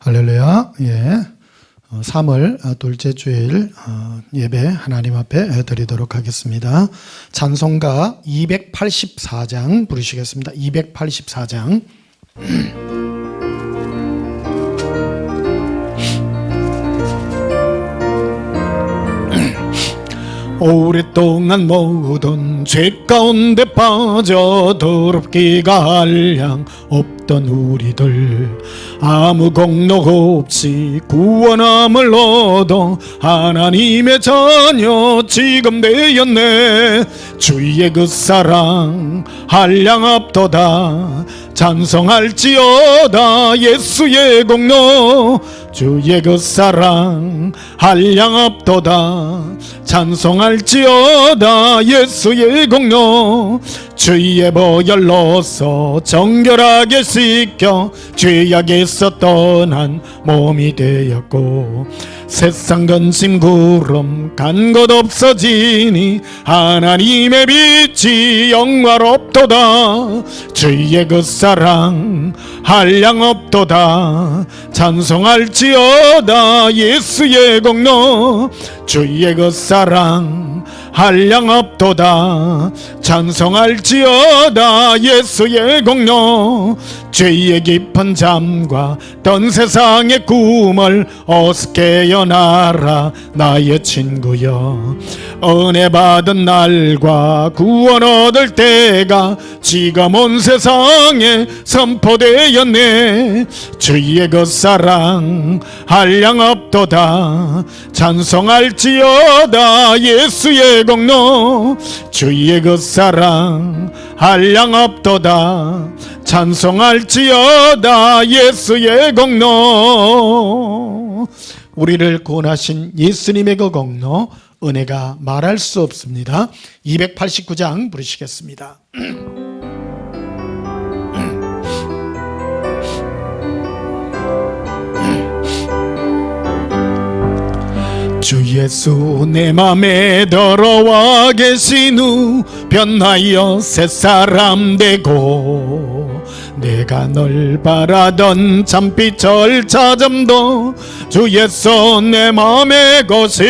할렐루야. 3월 둘째 주일 예배 하나님 앞에 드리도록 하겠습니다. 찬송가 284장 부르시겠습니다. 284장. 오랫동안 모든 죄 가운데 빠져 더럽기가 한량 없던 우리들, 아무 공로 없이 구원함을 얻어 하나님의 자녀 지금 되었네. 주의 그 사랑 한량 없도다. 찬송할지어다 예수의 공로. 주의 그 사랑 한량 없도다. 찬송할지어다 예수의 공로. 주의 보혈로서 정결하게 씻겨 죄악에서 떠난 몸이 되었고, 세상 근심 구름 간 것 없어지니 하나님의 빛이 영화롭도다. 주의 그 사랑 한량 없도다. 찬송할지어다 예수의 공로. 주의 그 사랑 한량 없도다. 찬송할지어다 예수의 공로. 죄의 깊은 잠과 던 세상의 꿈을 어서 깨어나라 나의 친구여. 은혜 받은 날과 구원 얻을 때가 지금 온 세상에 선포되었네. 주의 그 사랑 한량 없도다. 찬송할지어다 예수의 공로. 주의 그 사랑 한량 없도다. 찬송할지어다 예수의 공로. 우리를 구원하신 예수님의 그 공로, 은혜가 말할 수 없습니다. 289장 부르시겠습니다. 주 예수 내 맘에 들어와 계신 후 변하여 새 사람 되고, 내가 널 바라던 참빛을 찾음도 주 예수 내 맘에 거심.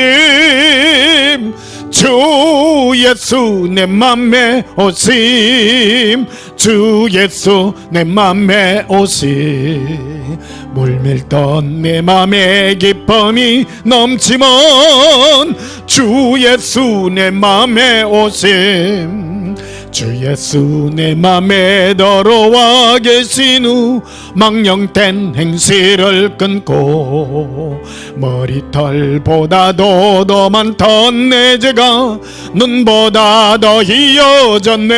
주 예수 내 맘에 오심. 주 예수 내 맘에 오심. 물밀던 내 맘에 기쁨이 넘치면 주 예수 내 맘에 오심. 주 예수 내 맘에 들어와 계신 후 망령된 행실을 끊고, 머리털보다도 더 많던 내 죄가 눈보다 더 희어졌네.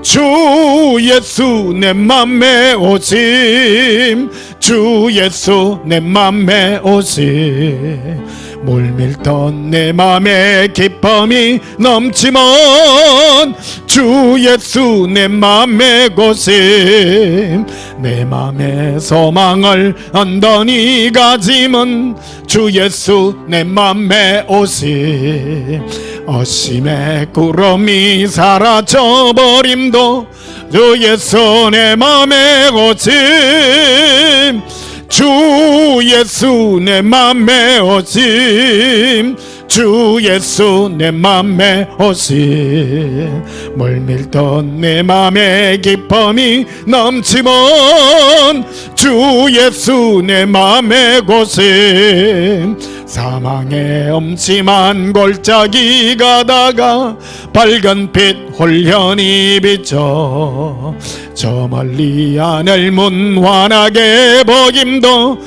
주 예수 내 맘에 오심. 주 예수 내 맘에 오심. 물밀던 내 맘에 기쁨이 넘치면 주 예수 내 맘에 고심. 내 맘에 소망을 언더니 가짐은 주 예수 내 맘에 오심. 어심의 구름이 사라져버림도 주 예수 내 맘에 오심. 주 예수 내 맘에 오심. 주 예수 내 맘에 오심. 물밀던 내 맘에 기쁨이 넘치면 주 예수 내 맘에 고심. 사망의 엄침한 골짜기 가다가 밝은 빛 홀연히 비쳐, 저 멀리 하늘문 환하게 보임도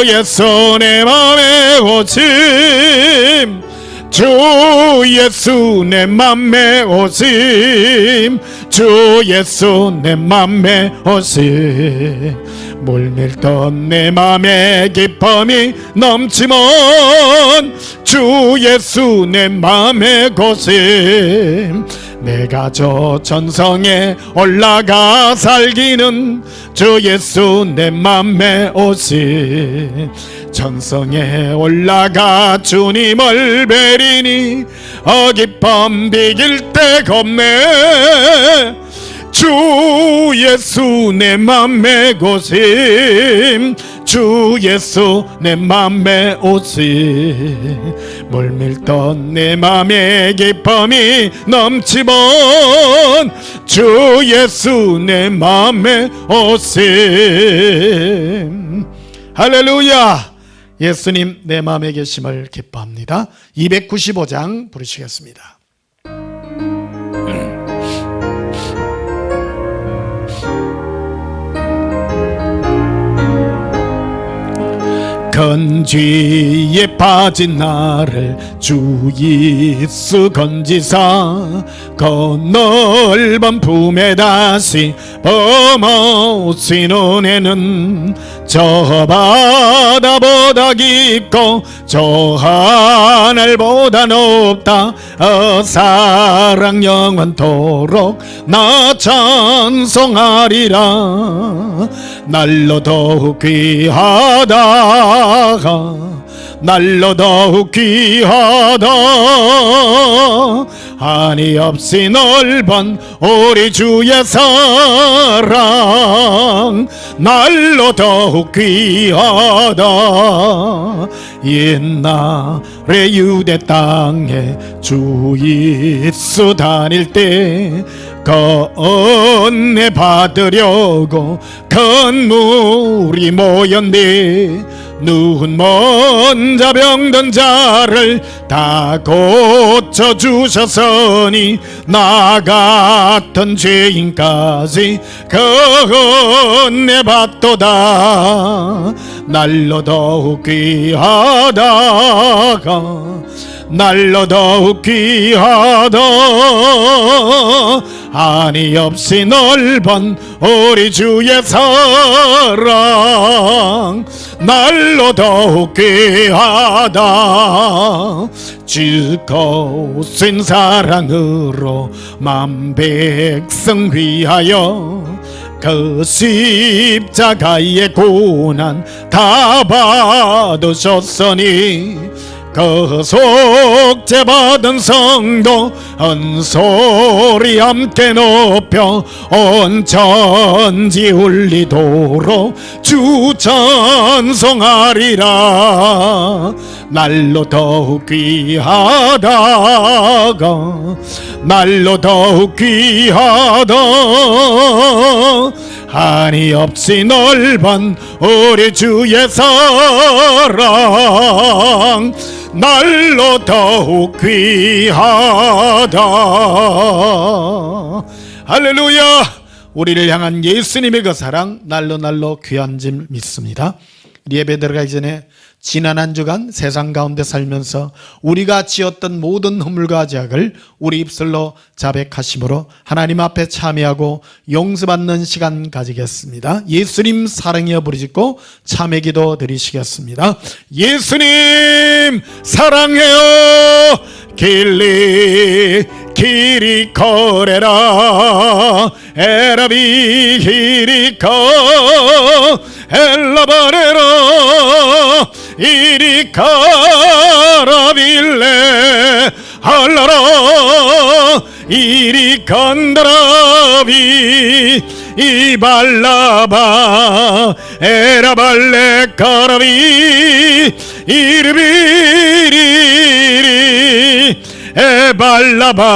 예수 내 맘에 오심. 주 예수 내 맘에 오심. 주 예수 내 맘에 오심. 물밀던 내 맘에 기쁨이 넘치면 주 예수 내 맘에 고심. 내가 저 전성에 올라가 살기는 주 예수 내 맘에 오심. 전성에 올라가 주님을 뵈리니 기쁨 비길 데가 없네. 주 예수 내 맘에 고심, 주 예수 내 맘에 오심, 물밀던 내 맘에 기쁨이 넘치면 주 예수 내 맘에 오심. 할렐루야. 예수님 내 맘에 계심을 기뻐합니다. 295장 부르시겠습니다. 건쥐에 빠진 나를 주 예수 건지사 건넓은 품에 다시 범오신 은혜는 저 바다보다 깊고 저 하늘보다 높다. 사랑 영원토록 나 찬송하리라. 날로 더욱 귀하다, 날로 더욱 귀하다. 한이 없이 넓은 우리 주의 사랑 날로 더욱 귀하다. 옛날에 유대 땅에 주 예수 다닐 때 건네 받으려고 큰 무리 모였네. 눈 먼저 병든 자를 다 고쳐주셨으니 나 같은 죄인까지 건네 받도다. 날로 더욱 귀하다, 날로 더욱 귀하다. 한이 없이 넓은 우리 주의 사랑 날로 더욱 귀하다. 즐거우신 사랑으로 만 백성 위하여 그 십자가의 고난 다 받으셨으니 그 속죄 받은 성도 한 소리 함께 높여 온 천지 울리도록 주 찬송하리라. 날로 더욱 귀하다, 날로 더욱 귀하다. 한이 없이 넓은 우리 주의 사랑 날로 더욱 귀하다. 할렐루야. 우리를 향한 예수님의 그 사랑 날로 날로 귀한 줄 믿습니다. 예배 들어가기 전에 지난 한 주간 세상 가운데 살면서 우리가 지었던 모든 허물과 죄악을 우리 입술로 자백하심으로 하나님 앞에 참회하고 용서받는 시간 가지겠습니다. 예수님 사랑하여 부르짖고 참회기도 드리시겠습니다. 예수님 사랑해요. 길이 코레라 에라비 히리코 엘라바레라 이리카라빌레 할라라 이리칸다라비 이발라바 에라발레 카라비 이르비리리 에발라바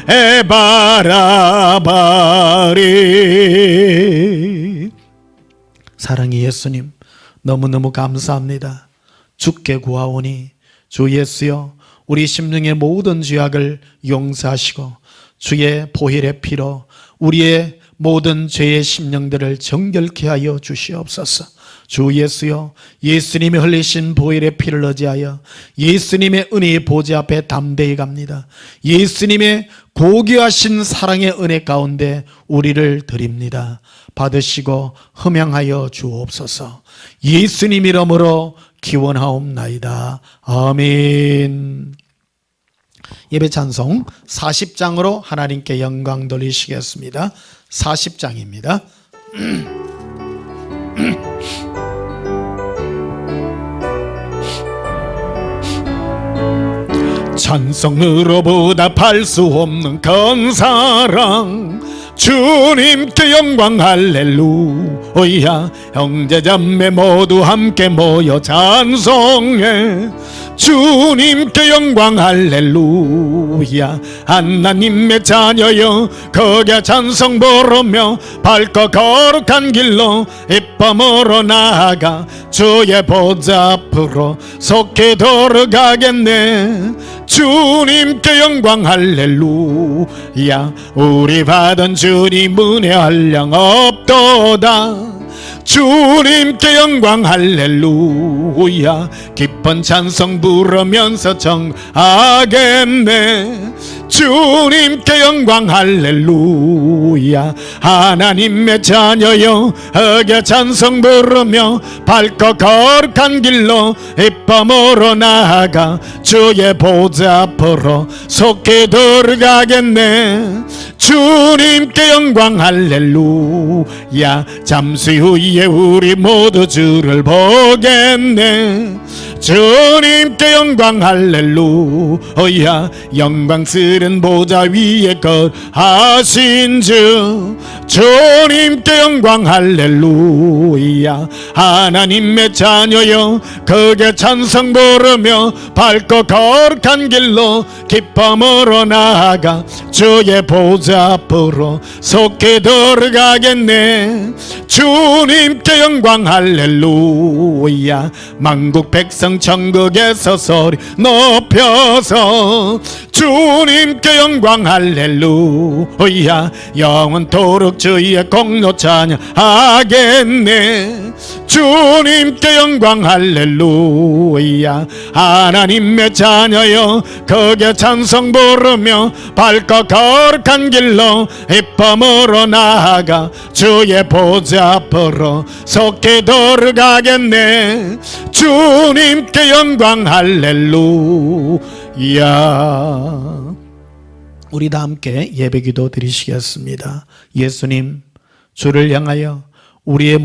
에바라바리. 사랑의 예수님 너무너무 감사합니다. 주께 구하오니 주 예수여 우리 심령의 모든 죄악을 용서하시고 주의 보혈의 피로 우리의 모든 죄의 심령들을 정결케 하여 주시옵소서. 주 예수여 예수님이 흘리신 보혈의 피를 의지하여 예수님의 은혜의 보좌 앞에 담대히 갑니다. 예수님의 고귀하신 사랑의 은혜 가운데 우리를 드립니다. 받으시고 흠양하여 주옵소서. 예수님 이름으로 기원하옵나이다. 아멘. 예배 찬송 40장으로 하나님께 영광 돌리시겠습니다. 40장입니다. 찬송으로 보답할 수 없는 큰 사랑 주님께 영광 할렐루야. 형제자매 모두 함께 모여 찬송해. 주님께 영광 할렐루야. 하나님의 자녀여 거기에 찬송 부르며 밝고 거룩한 길로 입범으로 나아가 주의 보좌 앞으로 속히 들어가겠네. 주님께 영광 할렐루야. 우리 받은 주님 은혜 한량 없도다. 주님께 영광 할렐루야. 기쁜 찬송 부르면서 정하겠네. 주님께 영광 할렐루야. 하나님의 자녀여 어게 찬송 부르며 밝고 거룩한 길로 입범으로 나아가 주의 보좌 앞으로 속히 들어가겠네. 주님께 영광 할렐루야. 잠시 후에 우리 모두 주를 보겠네. 주님께 영광 할렐루야. 영광스런 보좌 위에 거하신 주 주님께 영광 할렐루야. 하나님의 자녀여 거기에 찬송 부르며 밝고 거룩한 길로 기쁨으로 나아가 주의 보좌 앞으로 속히 들어가겠네. 주님께 영광 할렐루야. 만국 백성 천국에서 소리 높여서 주님께 영광 할렐루야. 영원토록 주의 공로 찬양하겠네. 주님께 영광 할렐루야. 하나님의 자녀여 거기에 찬송 부르며 밝고 거룩한 길로 입범으로 나아가 주의 보좌 앞으로 속히 들어가겠네. 주님께 영광 할렐루야. 우리 다 함께 예배기도 드리시겠습니다. 예수님, 주를 향하여 우리의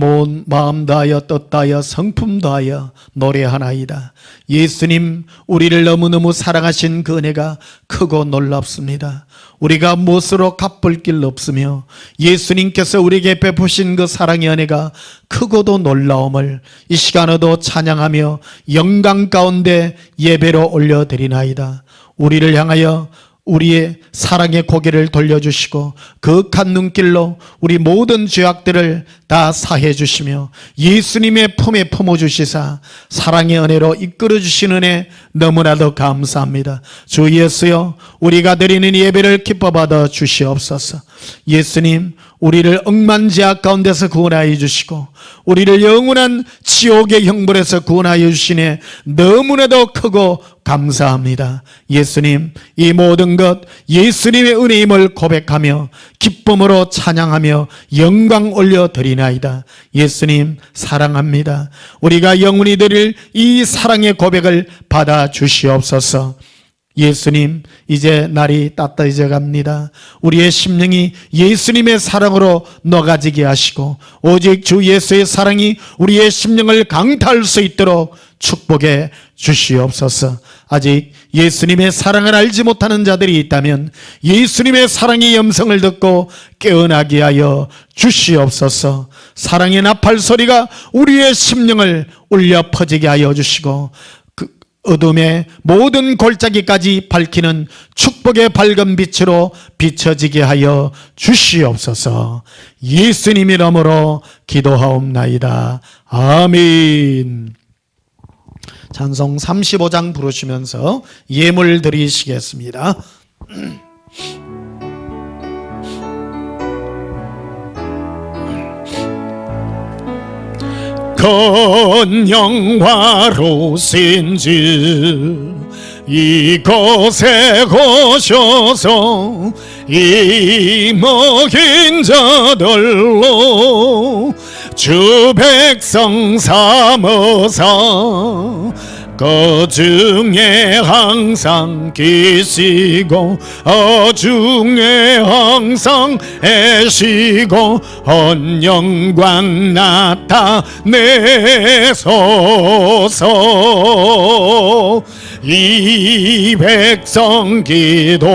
마음 다하여 뜻 다하여 성품 다하여 노래하나이다. 예수님, 우리를 너무너무 사랑하신 그 은혜가 크고 놀랍습니다. 우리가 무엇으로 갚을 길 없으며 예수님께서 우리에게 베푸신 그 사랑의 은혜가 크고도 놀라움을 이 시간에도 찬양하며 영광 가운데 예배로 올려드리나이다. 우리를 향하여 우리의 사랑의 고개를 돌려주시고 거룩한 눈길로 우리 모든 죄악들을 다 사해 주시며 예수님의 품에 품어주시사 사랑의 은혜로 이끌어주시는 은혜 너무나도 감사합니다. 주 예수여, 우리가 드리는 예배를 기뻐 받아 주시옵소서. 예수님, 우리를 억만 죄악 가운데서 구원하여 주시고 우리를 영원한 지옥의 형벌에서 구원하여 주시네 너무나도 크고 감사합니다. 예수님, 이 모든 것 예수님의 은혜임을 고백하며 기쁨으로 찬양하며 영광 올려드리나이다. 예수님, 사랑합니다. 우리가 영원히 드릴 이 사랑의 고백을 받아 주시옵소서. 예수님, 이제 날이 따뜻해져 갑니다. 우리의 심령이 예수님의 사랑으로 녹아지게 하시고 오직 주 예수의 사랑이 우리의 심령을 강타할 수 있도록 축복해 주시옵소서. 아직 예수님의 사랑을 알지 못하는 자들이 있다면 예수님의 사랑의 음성을 듣고 깨어나게 하여 주시옵소서. 사랑의 나팔 소리가 우리의 심령을 울려 퍼지게 하여 주시고 어둠의 모든 골짜기까지 밝히는 축복의 밝은 빛으로 비춰지게 하여 주시옵소서. 예수님 이름으로 기도하옵나이다. 아멘. 찬송 35장 부르시면서 예물 드리시겠습니다. 건영화로신 주 이곳에 오셔서 이먹인 자들로 주 백성 삼어서 그 중에 항상 계시고 중에 항상 애시고 헌영광 나타내소서. 이 백성 기도와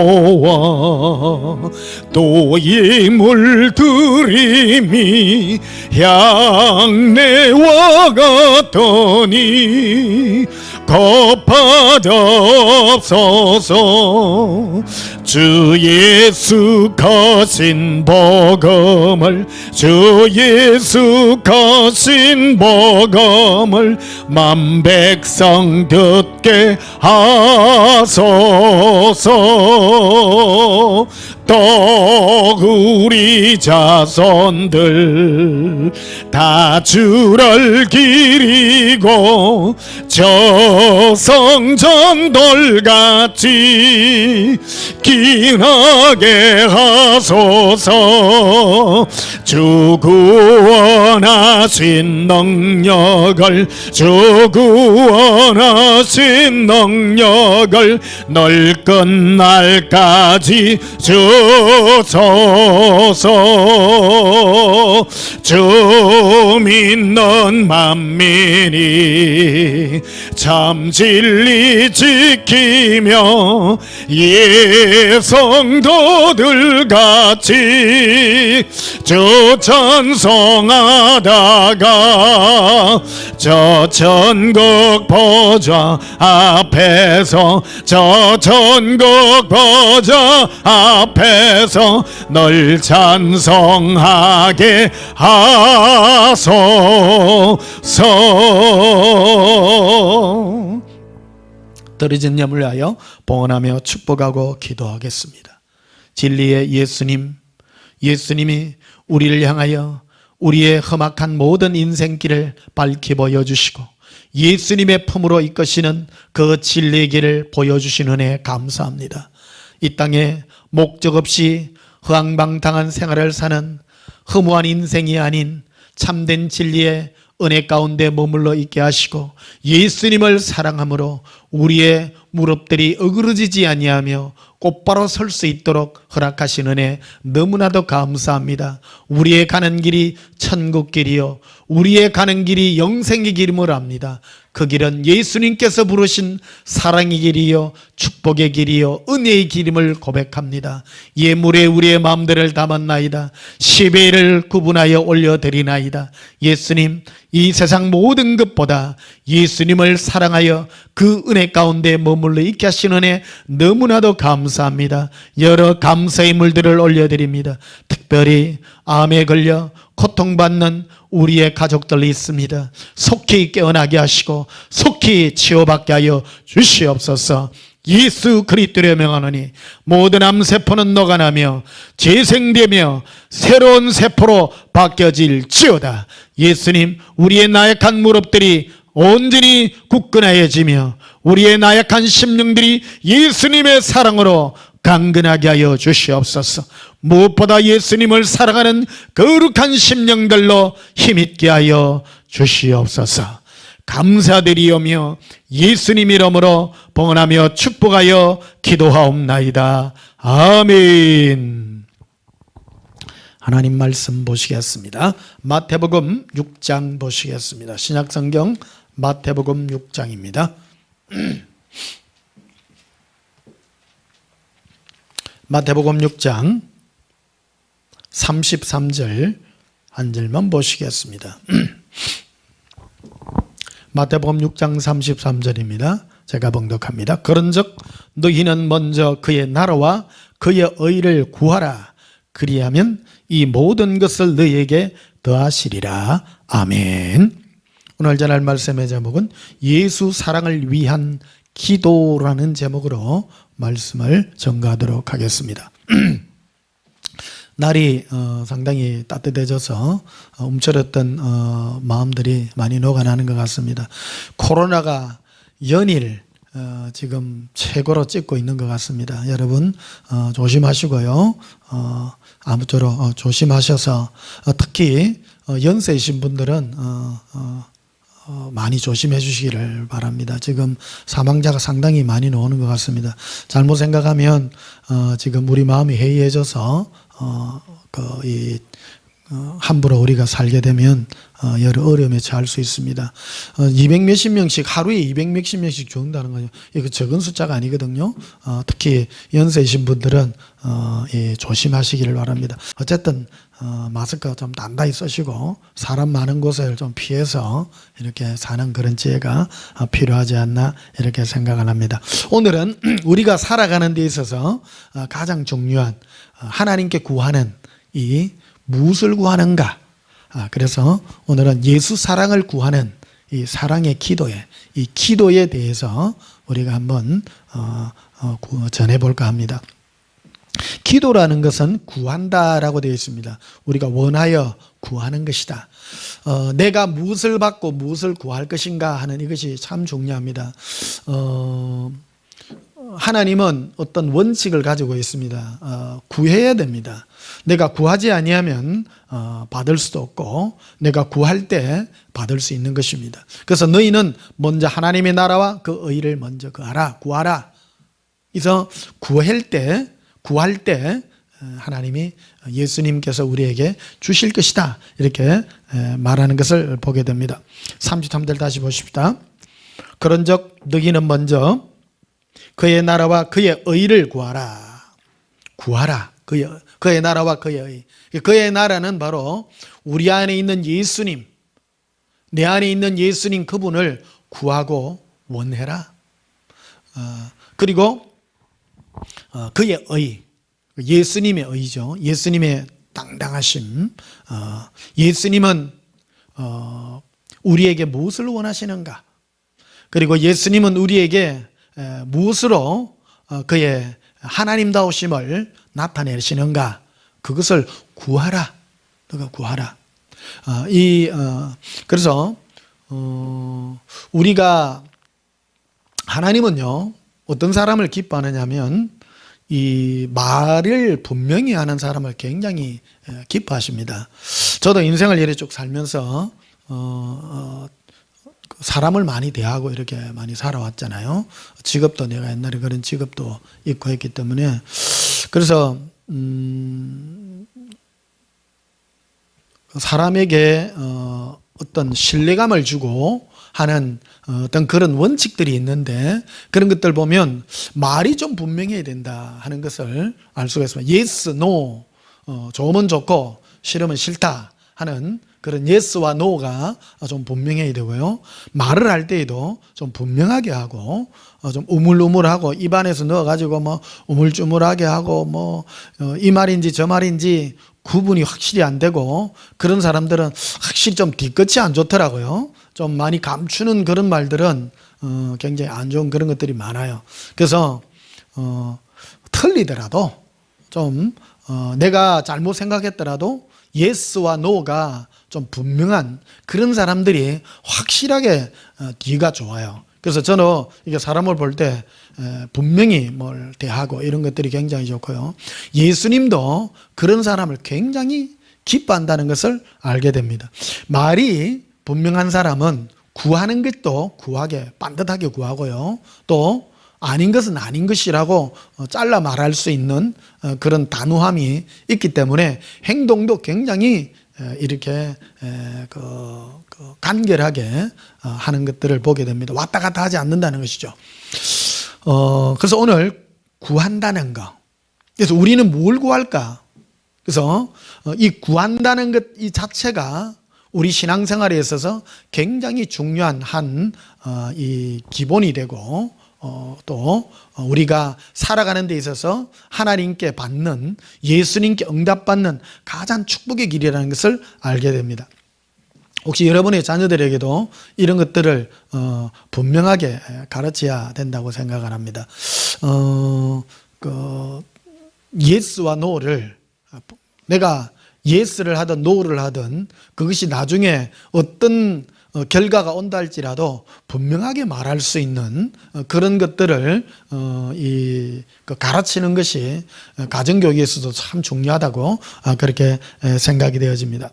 또 이 물들임이 향내와 같더니 거파옵소서. 주 예수 거신 복음을 주 예수 거신 복음을 만 백성 듣게 하소서. 또 우리 자손들 다 주를 기리고 저성전 돌같이 기나게 하소서. 주 구원하신 능력을 주 구원하신 능력을 넓은 날까지 주소서. 주 믿는 만민이 참 진리 지키며 예성도들 같이 주 찬송하다가 저 천국 보좌 앞에서 저 천국 보좌 앞에서 널 찬송하게 하소서. 떨어진 염을 위하여 봉헌하며 축복하고 기도하겠습니다. 진리의 예수님, 예수님이 우리를 향하여 우리의 험악한 모든 인생길을 밝히 보여주시고 예수님의 품으로 이끄시는 그 진리의 길을 보여주신 은혜에 감사합니다. 이 땅에 목적 없이 허황방탕한 생활을 사는 허무한 인생이 아닌 참된 진리의 은혜 가운데 머물러 있게 하시고 예수님을 사랑함으로 우리의 무릎들이 어그러지지 아니하며 곧바로 설 수 있도록 허락하신 은혜 너무나도 감사합니다. 우리의 가는 길이 천국 길이요 우리의 가는 길이 영생의 길임을 압니다. 그 길은 예수님께서 부르신 사랑의 길이요 축복의 길이요 은혜의 길임을 고백합니다. 예물에 우리의 마음들을 담았나이다. 시베를 구분하여 올려드리나이다. 예수님, 이 세상 모든 것보다 예수님을 사랑하여 그 은혜 가운데 머물러 있게 하신 은혜 너무나도 감사합니다. 여러 감사의 물들을 올려드립니다. 특별히 암에 걸려 고통받는 우리의 가족들이 있습니다. 속히 깨어나게 하시고 속히 치유받게 하여 주시옵소서. 예수 그리스도의 명하노니 모든 암세포는 녹아나며 재생되며 새로운 세포로 바뀌어질지어다. 예수님, 우리의 나약한 무릎들이 온전히 굳건해지며 우리의 나약한 심령들이 예수님의 사랑으로 강건하게 하여 주시옵소서. 무엇보다 예수님을 사랑하는 거룩한 심령들로 힘있게 하여 주시옵소서. 감사드리오며 예수님 이름으로 봉헌하며 축복하여 기도하옵나이다. 아멘. 하나님 말씀 보시겠습니다. 마태복음 6장 보시겠습니다. 신약성경 마태복음 6장입니다. 마태복음 6장 33절 한 절만 보시겠습니다. 마태복음 6장 33절입니다. 제가 봉독합니다. 그런즉 너희는 먼저 그의 나라와 그의 의를 구하라. 그리하면 이 모든 것을 너희에게 더하시리라. 아멘. 오늘 전할 말씀의 제목은 예수 사랑을 위한 기도라는 제목으로 말씀을 전가하도록 하겠습니다. 날이 상당히 따뜻해져서 움츠렸던 마음들이 많이 녹아나는 것 같습니다. 코로나가 연일 지금 최고로 찍고 있는 것 같습니다. 여러분 조심하시고요. 아무쪼록 조심하셔서 특히 연세이신 분들은 많이 조심해 주시기를 바랍니다. 지금 사망자가 상당히 많이 나오는 것 같습니다. 잘못 생각하면 지금 우리 마음이 해이해져서 함부로 우리가 살게 되면 여러 어려움에 처할 수 있습니다. 200 몇십 명씩 하루에 200 몇십 명씩 죽는다는 거죠. 이거 적은 숫자가 아니거든요. 특히 연세이신 분들은 조심하시기를 바랍니다. 어쨌든 마스크 좀 단단히 쓰시고 사람 많은 곳을 좀 피해서 이렇게 사는 그런 지혜가 필요하지 않나 이렇게 생각을 합니다. 오늘은 우리가 살아가는 데 있어서 가장 중요한 하나님께 구하는 이 무엇을 구하는가? 그래서 오늘은 예수 사랑을 구하는 이 사랑의 기도에, 이 기도에 대해서 우리가 한번 전해볼까 합니다. 기도라는 것은 구한다라고 되어 있습니다. 우리가 원하여 구하는 것이다. 내가 무엇을 받고 무엇을 구할 것인가 하는 이것이 참 중요합니다. 하나님은 어떤 원칙을 가지고 있습니다. 구해야 됩니다. 내가 구하지 아니하면 받을 수도 없고 내가 구할 때 받을 수 있는 것입니다. 그래서 너희는 먼저 하나님의 나라와 그 의를 먼저 구하라. 그래서 구할 때 하나님이 예수님께서 우리에게 주실 것이다 이렇게 말하는 것을 보게 됩니다. 33절 다시 보십시다. 그런즉 너희는 먼저 그의 나라와 그의 의를 구하라. 그의 나라와 그의 의. 그의 나라는 바로 우리 안에 있는 예수님, 내 안에 있는 예수님 그분을 구하고 원해라. 그리고 그의 의, 예수님의 의죠. 예수님의 당당하심. 예수님은 우리에게 무엇을 원하시는가? 그리고 예수님은 우리에게 무엇으로 그의 하나님다우심을 나타내시는가? 그것을 구하라. 너가 구하라. 그래서 우리가 하나님은요 어떤 사람을 기뻐하느냐면 이 말을 분명히 하는 사람을 굉장히 기뻐하십니다. 저도 인생을 이렇게 쭉 살면서 사람을 많이 대하고 이렇게 많이 살아왔잖아요. 직업도 내가 옛날에 그런 직업도 있고 했기 때문에 그래서 사람에게 어떤 신뢰감을 주고 하는 어떤 그런 원칙들이 있는데 그런 것들 보면 말이 좀 분명해야 된다 하는 것을 알 수가 있습니다. yes, no, 좋으면 좋고 싫으면 싫다 하는 그런 예스와 노가 좀 분명해야 되고요. 말을 할 때에도 좀 분명하게 하고 좀 우물우물하고 입안에서 넣어가지고 뭐 우물쭈물하게 하고 이 말인지 저 말인지 구분이 확실히 안 되고 그런 사람들은 확실히 좀 뒤끝이 안 좋더라고요. 좀 많이 감추는 그런 말들은 굉장히 안 좋은 그런 것들이 많아요. 그래서 틀리더라도 좀 내가 잘못 생각했더라도 예스와 노가 좀 분명한 그런 사람들이 확실하게 뒤가 좋아요. 그래서 저는 이게 사람을 볼 때 분명히 뭘 대하고 이런 것들이 굉장히 좋고요. 예수님도 그런 사람을 굉장히 기뻐한다는 것을 알게 됩니다. 말이 분명한 사람은 구하는 것도 반듯하게 구하고요. 또 아닌 것은 아닌 것이라고 잘라 말할 수 있는 그런 단호함이 있기 때문에 행동도 굉장히 이렇게 간결하게 하는 것들을 보게 됩니다. 왔다 갔다 하지 않는다는 것이죠. 그래서 오늘 구한다는 것. 그래서 우리는 뭘 구할까? 그래서 이 구한다는 것 이 자체가 우리 신앙생활에 있어서 굉장히 중요한 이 기본이 되고 또 우리가 살아가는 데 있어서 하나님께 받는 예수님께 응답받는 가장 축복의 길이라는 것을 알게 됩니다. 혹시 여러분의 자녀들에게도 이런 것들을 분명하게 가르쳐야 된다고 생각을 합니다. 예스와 노를 내가 예스를 하든 노를 하든 그것이 나중에 어떤 결과가 온다 할지라도 분명하게 말할 수 있는 그런 것들을 가르치는 것이 가정교육에서도 참 중요하다고 그렇게 생각이 되어집니다.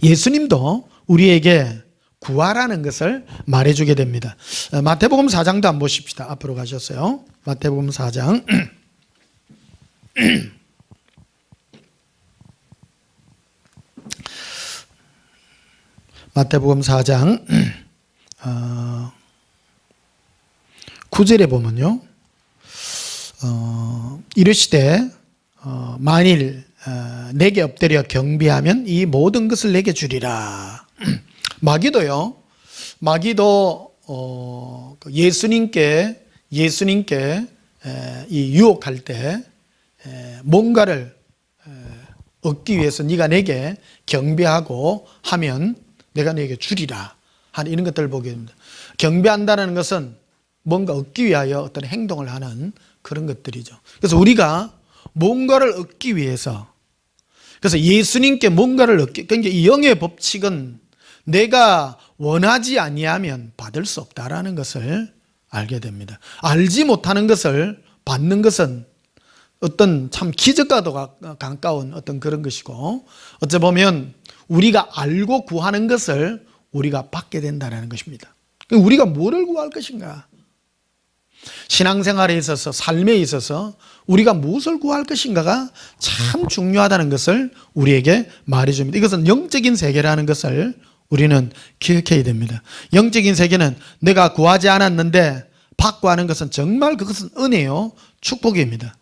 예수님도 우리에게 구하라는 것을 말해주게 됩니다. 마태복음 4장도 한번 보십시다. 앞으로 가셨어요. 마태복음 4장. 마태복음 4장 9절에 보면요. 이르시되 만일 내게 엎드려 경배하면 이 모든 것을 내게 주리라. 마귀도요. 마귀도 예수님께 이 유혹할 때 뭔가를 얻기 위해서 네가 내게 경배하고 하면 내가 내게 주리라 하는 이런 것들을 보게 됩니다. 경배한다는 것은 뭔가 얻기 위하여 어떤 행동을 하는 그런 것들이죠. 그래서 우리가 뭔가를 얻기 위해서, 그래서 예수님께 뭔가를 얻기, 그러니까 이 영의 법칙은 내가 원하지 아니하면 받을 수 없다라는 것을 알게 됩니다. 알지 못하는 것을 받는 것은 어떤 참 기적과도 가까운 어떤 그런 것이고, 어찌 보면 우리가 알고 구하는 것을 우리가 받게 된다는 것입니다. 우리가 뭐를 구할 것인가? 신앙생활에 있어서, 삶에 있어서 우리가 무엇을 구할 것인가가 참 중요하다는 것을 우리에게 말해줍니다. 이것은 영적인 세계라는 것을 우리는 기억해야 됩니다. 영적인 세계는 내가 구하지 않았는데 받고 하는 것은 정말 그것은 은혜요, 축복입니다.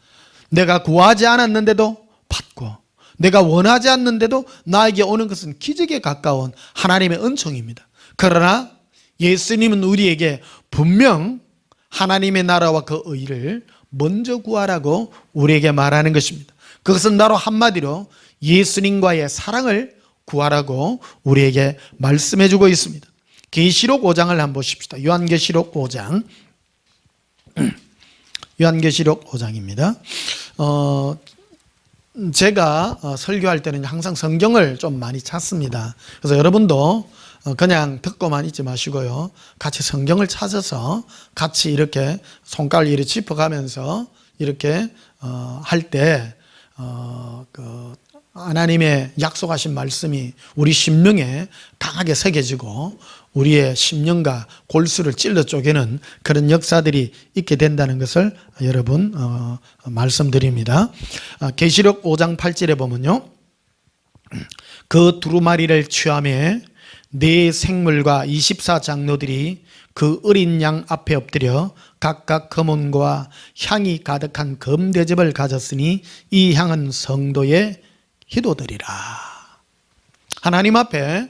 내가 구하지 않았는데도 받고, 내가 원하지 않는데도 나에게 오는 것은 기적에 가까운 하나님의 은총입니다. 그러나 예수님은 우리에게 분명 하나님의 나라와 그 의를 먼저 구하라고 우리에게 말하는 것입니다. 그것은 바로 한마디로 예수님과의 사랑을 구하라고 우리에게 말씀해 주고 있습니다. 계시록 5장을 한번 보십시다. 요한계시록 5장. 요한계시록 5장입니다. 제가 설교할 때는 항상 성경을 좀 많이 찾습니다. 그래서 여러분도 그냥 듣고만 있지 마시고요. 같이 성경을 찾아서 같이 이렇게 손가락을 이렇게 짚어가면서 이렇게 할 때 하나님의 약속하신 말씀이 우리 심령에 강하게 새겨지고 우리의 심령과 골수를 찔러 쪼개는 그런 역사들이 있게 된다는 것을 여러분 말씀드립니다. 계시록 5장 8절에 보면요. 그 두루마리를 취하며 네 생물과 24장로들이 그 어린 양 앞에 엎드려 각각 금은과 향이 가득한 금대접을 가졌으니 이 향은 성도의 기도들이라. 하나님 앞에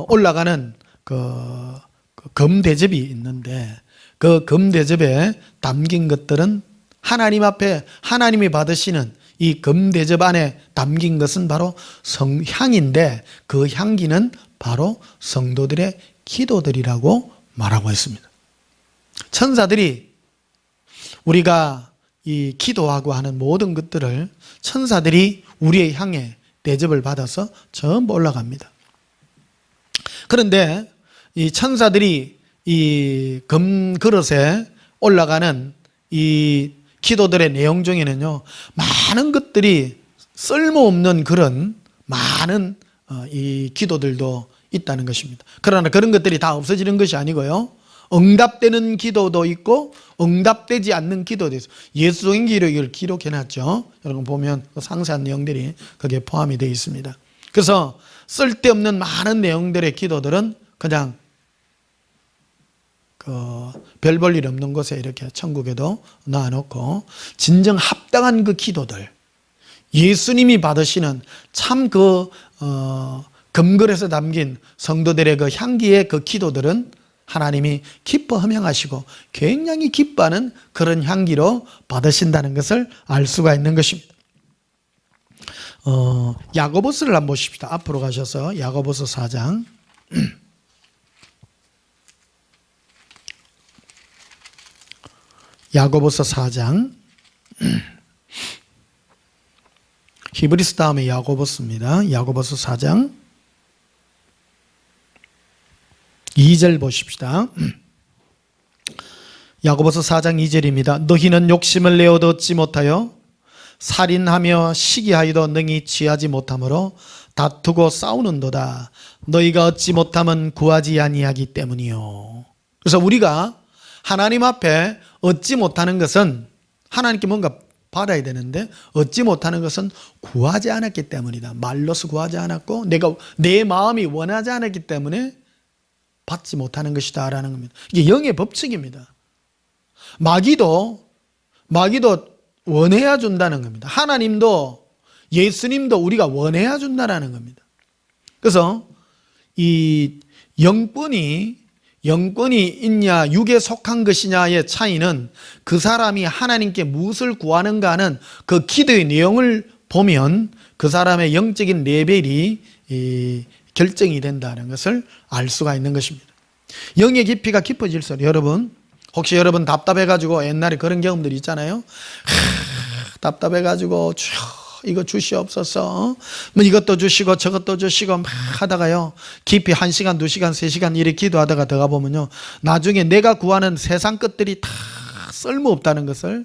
올라가는 그 금대접이 있는데 그 금대접에 담긴 것들은 하나님 앞에 하나님이 받으시는 이 금대접 안에 담긴 것은 바로 성향인데 그 향기는 바로 성도들의 기도들이라고 말하고 있습니다. 천사들이 우리가 이 기도하고 하는 모든 것들을 천사들이 우리의 향에 대접을 받아서 전부 올라갑니다. 그런데 이 천사들이 이 금그릇에 올라가는 이 기도들의 내용 중에는요, 많은 것들이 쓸모없는 그런 많은 이 기도들도 있다는 것입니다. 그러나 그런 것들이 다 없어지는 것이 아니고요, 응답되는 기도도 있고 응답되지 않는 기도도 있어요. 예수적인 기록을 기록해놨죠. 여러분 보면 상세한 내용들이 거기에 포함이 되어 있습니다. 그래서 쓸데없는 많은 내용들의 기도들은 그냥 별 볼 일 없는 곳에 이렇게 천국에도 놔놓고 진정 합당한 그 기도들, 예수님이 받으시는 참 금글에서 담긴 성도들의 그 향기의 그 기도들은 하나님이 기뻐 흠양하시고 굉장히 기뻐하는 그런 향기로 받으신다는 것을 알 수가 있는 것입니다. 야고보서를 한번 보십시다. 앞으로 가셔서 야고보서 4장. 야고보서 4장. 히브리서 다음에 야고보서입니다. 야고보서 4장 2절 보십시다. 야고보서 4장 2절입니다. 너희는 욕심을 내어도 얻지 못하여 살인하며 시기하여도 능히 취하지 못하므로 다투고 싸우는도다. 너희가 얻지 못하면 구하지 아니하기 때문이요. 그래서 우리가 하나님 앞에 얻지 못하는 것은 하나님께 뭔가 받아야 되는데 얻지 못하는 것은 구하지 않았기 때문이다. 말로서 구하지 않았고 내 마음이 원하지 않았기 때문에 받지 못하는 것이다 라는 겁니다. 이게 영의 법칙입니다. 마귀도 원해야 준다는 겁니다. 하나님도 예수님도 우리가 원해야 준다는 겁니다. 그래서 이 영권이 있냐 육에 속한 것이냐의 차이는 그 사람이 하나님께 무엇을 구하는가 하는 그 기도의 내용을 보면 그 사람의 영적인 레벨이 결정이 된다는 것을 알 수가 있는 것입니다. 영의 깊이가 깊어질수록 혹시 여러분 답답해가지고 옛날에 그런 경험들이 있잖아요. 답답해가지고 이거 주시옵소서. 뭐 이것도 주시고 저것도 주시고 막 하다가요. 깊이 1시간, 2시간, 3시간 이렇게 기도하다가 들어가 보면요. 나중에 내가 구하는 세상 것들이 다 쓸모없다는 것을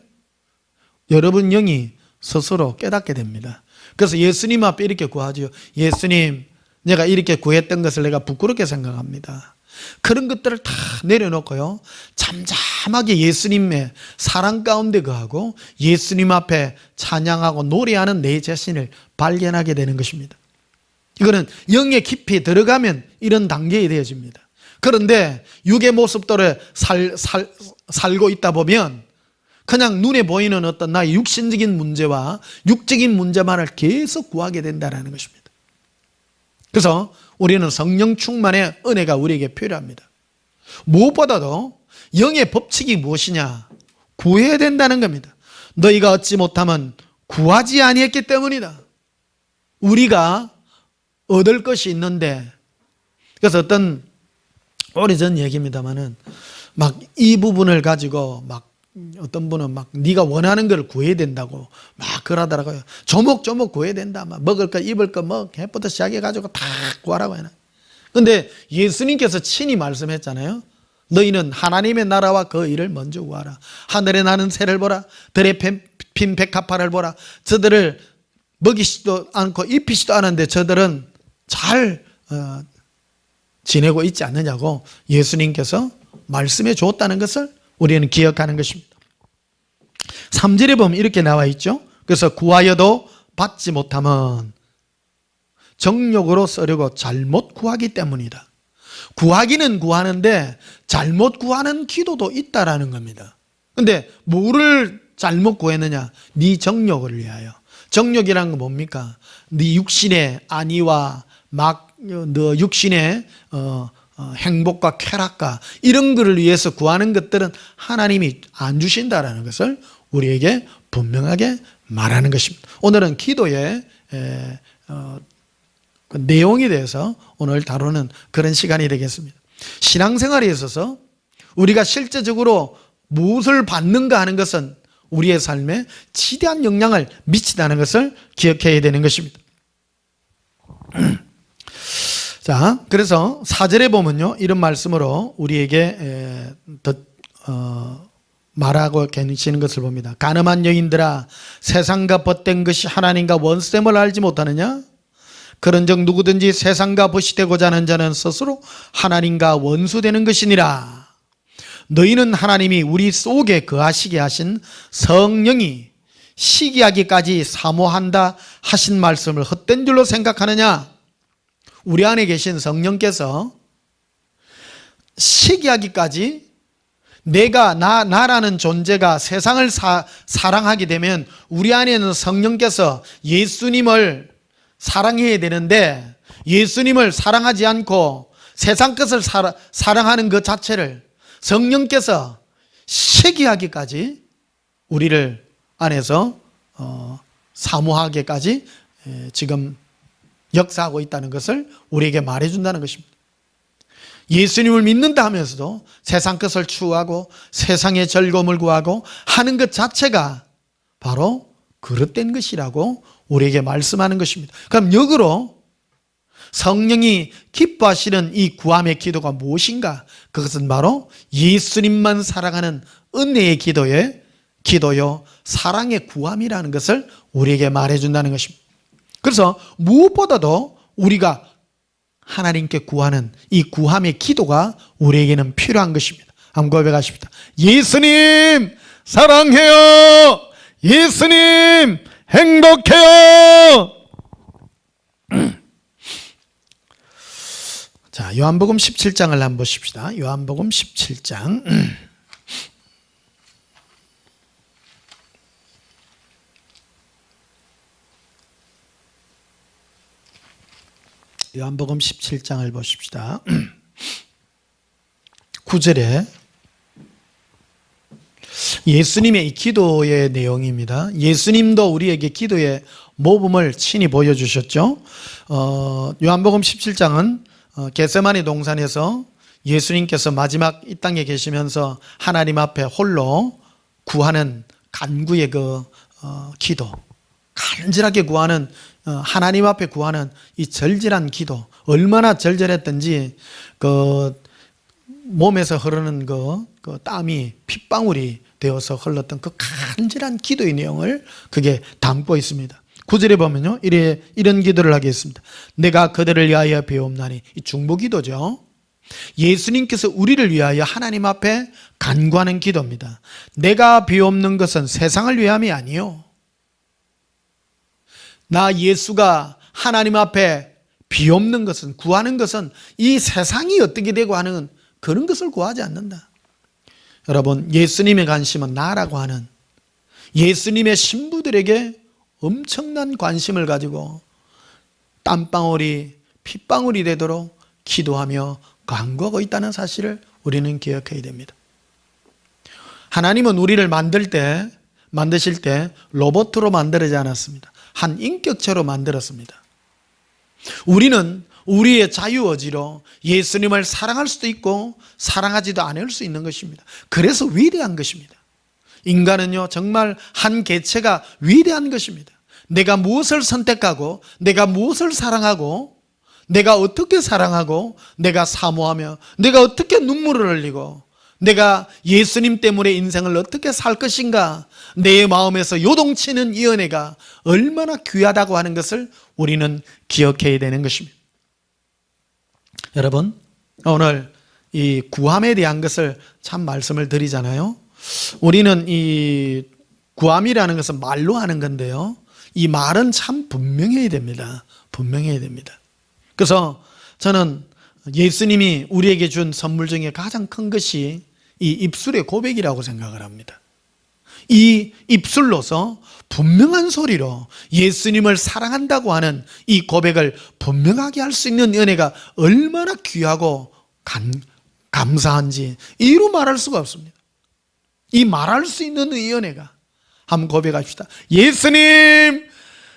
여러분 영이 스스로 깨닫게 됩니다. 그래서 예수님 앞에 이렇게 구하죠. 예수님, 내가 이렇게 구했던 것을 내가 부끄럽게 생각합니다. 그런 것들을 다 내려놓고요. 잠잠하게 예수님의 사랑 가운데 거하고 예수님 앞에 찬양하고 노래하는 내 자신을 발견하게 되는 것입니다. 이거는 영의 깊이 들어가면 이런 단계에 되어집니다. 그런데 육의 모습대로 살고 있다 보면 그냥 눈에 보이는 어떤 나의 육신적인 문제와 육적인 문제만을 계속 구하게 된다는 것입니다. 그래서 우리는 성령 충만의 은혜가 우리에게 필요합니다. 무엇보다도 영의 법칙이 무엇이냐? 구해야 된다는 겁니다. 너희가 얻지 못하면 구하지 아니했기 때문이다. 우리가 얻을 것이 있는데, 그래서 어떤 오래전 얘기입니다만은 막 이 부분을 가지고 막 어떤 분은 막 네가 원하는 걸 구해야 된다고 막 그러더라고요. 조목조목 구해야 된다. 막 먹을 거 입을 거 뭐 해부터 시작해가지고 다 구하라고 해놔. 근데 예수님께서 친히 말씀했잖아요. 너희는 하나님의 나라와 그 일을 먼저 구하라. 하늘에 나는 새를 보라. 들에 핀 백합화를 보라. 저들을 먹이지도 않고 입히지도 않은데 저들은 잘 지내고 있지 않느냐고 예수님께서 말씀해 주었다는 것을 우리는 기억하는 것입니다. 3절에 보면 이렇게 나와 있죠. 그래서 구하여도 받지 못하면 정욕으로 쓰려고 잘못 구하기 때문이다. 구하기는 구하는데 잘못 구하는 기도도 있다라는 겁니다. 근데 뭐를 잘못 구했느냐? 네 정욕을 위하여. 정욕이라는 건 뭡니까? 네 육신의 안위와 너 육신의 행복과 쾌락과 이런 것을 위해서 구하는 것들은 하나님이 안 주신다라는 것을 우리에게 분명하게 말하는 것입니다. 오늘은 기도의 그 내용에 대해서 오늘 다루는 그런 시간이 되겠습니다. 신앙생활에 있어서 우리가 실제적으로 무엇을 받는가 하는 것은 우리의 삶에 지대한 영향을 미친다는 것을 기억해야 되는 것입니다. 자, 그래서 4절에 보면요, 이런 말씀으로 우리에게 말하고 계시는 것을 봅니다. 간음한 여인들아, 세상과 벗된 것이 하나님과 원수됨을 알지 못하느냐? 그런즉 누구든지 세상과 벗이 되고자 하는 자는 스스로 하나님과 원수되는 것이니라. 너희는 하나님이 우리 속에 거하시게 하신 성령이 시기하기까지 사모한다 하신 말씀을 헛된 줄로 생각하느냐? 우리 안에 계신 성령께서 시기하기까지 나라는 존재가 세상을 사랑하게 되면 우리 안에 있는 성령께서 예수님을 사랑해야 되는데 예수님을 사랑하지 않고 세상 것을 사랑하는 그 자체를 성령께서 시기하기까지 우리를 안에서 사모하게까지 지금 역사하고 있다는 것을 우리에게 말해준다는 것입니다. 예수님을 믿는다 하면서도 세상 것을 추구하고 세상의 즐거움을 구하고 하는 것 자체가 바로 그릇된 것이라고 우리에게 말씀하는 것입니다. 그럼 역으로 성령이 기뻐하시는 이 구함의 기도가 무엇인가? 그것은 바로 예수님만 사랑하는 은혜의 기도요 사랑의 구함이라는 것을 우리에게 말해준다는 것입니다. 그래서 무엇보다도 우리가 하나님께 구하는 이 구함의 기도가 우리에게는 필요한 것입니다. 한번 고백하십시다. 예수님 사랑해요. 예수님 행복해요. 자, 요한복음 17장을 한번 보십시다. 요한복음 17장. 요한복음 17장을 보십시다. 9절에 예수님의 이 기도의 내용입니다. 예수님도 우리에게 기도의 모범을 친히 보여주셨죠. 요한복음 17장은 겟세마네 동산에서 예수님께서 마지막 이 땅에 계시면서 하나님 앞에 홀로 구하는 간구의 기도, 간절하게 구하는, 하나님 앞에 구하는 이 절절한 기도, 얼마나 절절했던지 몸에서 흐르는 땀이 핏방울이 되어서 흘렀던 그 간절한 기도의 내용을 그게 담고 있습니다. 9절에 보면요, 이런 기도를 하겠습니다. 내가 그들을 위하여 배옵나니. 이 중보기도죠. 예수님께서 우리를 위하여 하나님 앞에 간구하는 기도입니다. 내가 비옵는 것은 세상을 위함이 아니요, 나 예수가 하나님 앞에 비옵는 것은, 구하는 것은 이 세상이 어떻게 되고 하는 그런 것을 구하지 않는다. 여러분, 예수님의 관심은 나라고 하는 예수님의 신부들에게 엄청난 관심을 가지고 땀방울이 핏방울이 되도록 기도하며 간구하고 있다는 사실을 우리는 기억해야 됩니다. 하나님은 우리를 만드실 때 로봇으로 만들지 않았습니다. 한 인격체로 만들었습니다. 우리는 우리의 자유의지로 예수님을 사랑할 수도 있고 사랑하지도 않을 수 있는 것입니다. 그래서 위대한 것입니다. 인간은요, 정말 한 개체가 위대한 것입니다. 내가 무엇을 선택하고, 내가 무엇을 사랑하고, 내가 어떻게 사랑하고, 내가 사모하며, 내가 어떻게 눈물을 흘리고, 내가 예수님 때문에 인생을 어떻게 살 것인가, 내 마음에서 요동치는 이 은혜가 얼마나 귀하다고 하는 것을 우리는 기억해야 되는 것입니다. 여러분, 오늘 이 구함에 대한 것을 참 말씀을 드리잖아요. 우리는 이 구함이라는 것은 말로 하는 건데요, 이 말은 참 분명해야 됩니다. 분명해야 됩니다. 그래서 저는 예수님이 우리에게 준 선물 중에 가장 큰 것이 이 입술의 고백이라고 생각을 합니다. 이 입술로서 분명한 소리로 예수님을 사랑한다고 하는 이 고백을 분명하게 할 수 있는 은혜가 얼마나 귀하고 감사한지 이루 말할 수가 없습니다. 이 말할 수 있는 이 은혜가, 한번 고백합시다. 예수님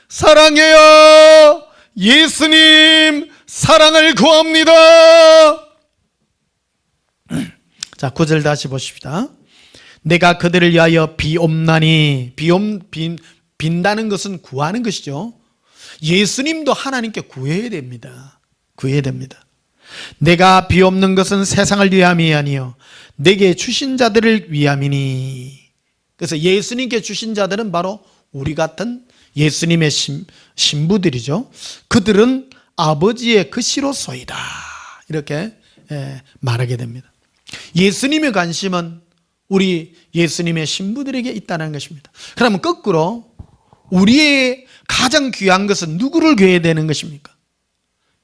사랑해요. 예수님 사랑을 구합니다. 자, 9절 다시 보십시다. 내가 그들을 위하여 비옵나니. 빈다는 것은 구하는 것이죠. 예수님도 하나님께 구해야 됩니다. 구해야 됩니다. 내가 비옵는 것은 세상을 위함이 아니요 내게 주신 자들을 위함이니. 그래서 예수님께 주신 자들은 바로 우리 같은 예수님의 신부들이죠. 그들은 아버지의 그시로소이다. 이렇게 말하게 됩니다. 예수님의 관심은 우리 예수님의 신부들에게 있다는 것입니다. 그러면 거꾸로 우리의 가장 귀한 것은 누구를 구해야 되는 것입니까?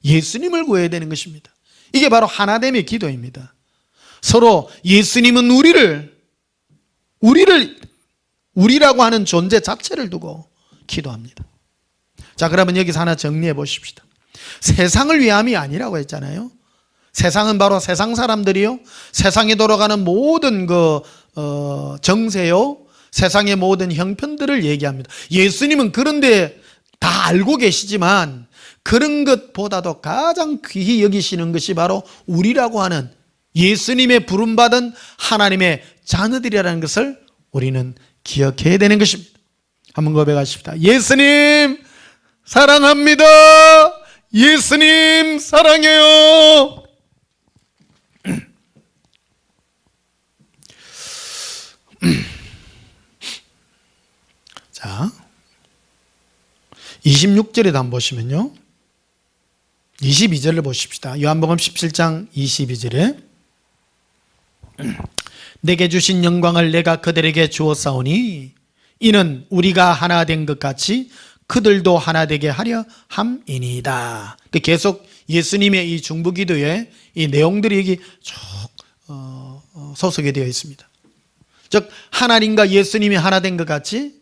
예수님을 구해야 되는 것입니다. 이게 바로 하나됨의 기도입니다. 서로 예수님은 우리라고 하는 존재 자체를 두고 기도합니다. 자, 그러면 여기서 하나 정리해 보십시다. 세상을 위함이 아니라고 했잖아요. 세상은 바로 세상 사람들이요, 세상에 돌아가는 모든 정세요, 세상의 모든 형편들을 얘기합니다. 예수님은 그런데 다 알고 계시지만 그런 것보다도 가장 귀히 여기시는 것이 바로 우리라고 하는 예수님의 부름받은 하나님의 자녀들이라는 것을 우리는 기억해야 되는 것입니다. 한번 고백하십시다. 예수님 사랑합니다. 예수님 사랑해요. 자, 26절에도 한번 보시면요, 22절을 보십시다. 요한복음 17장 22절에 내게 주신 영광을 내가 그들에게 주었사오니 이는 우리가 하나 된 것 같이 그들도 하나 되게 하려 함이니이다. 계속 예수님의 이 중보기도의 이 내용들이 여기 쭉 소속이 되어 있습니다. 즉 하나님과 예수님이 하나 된 것 같이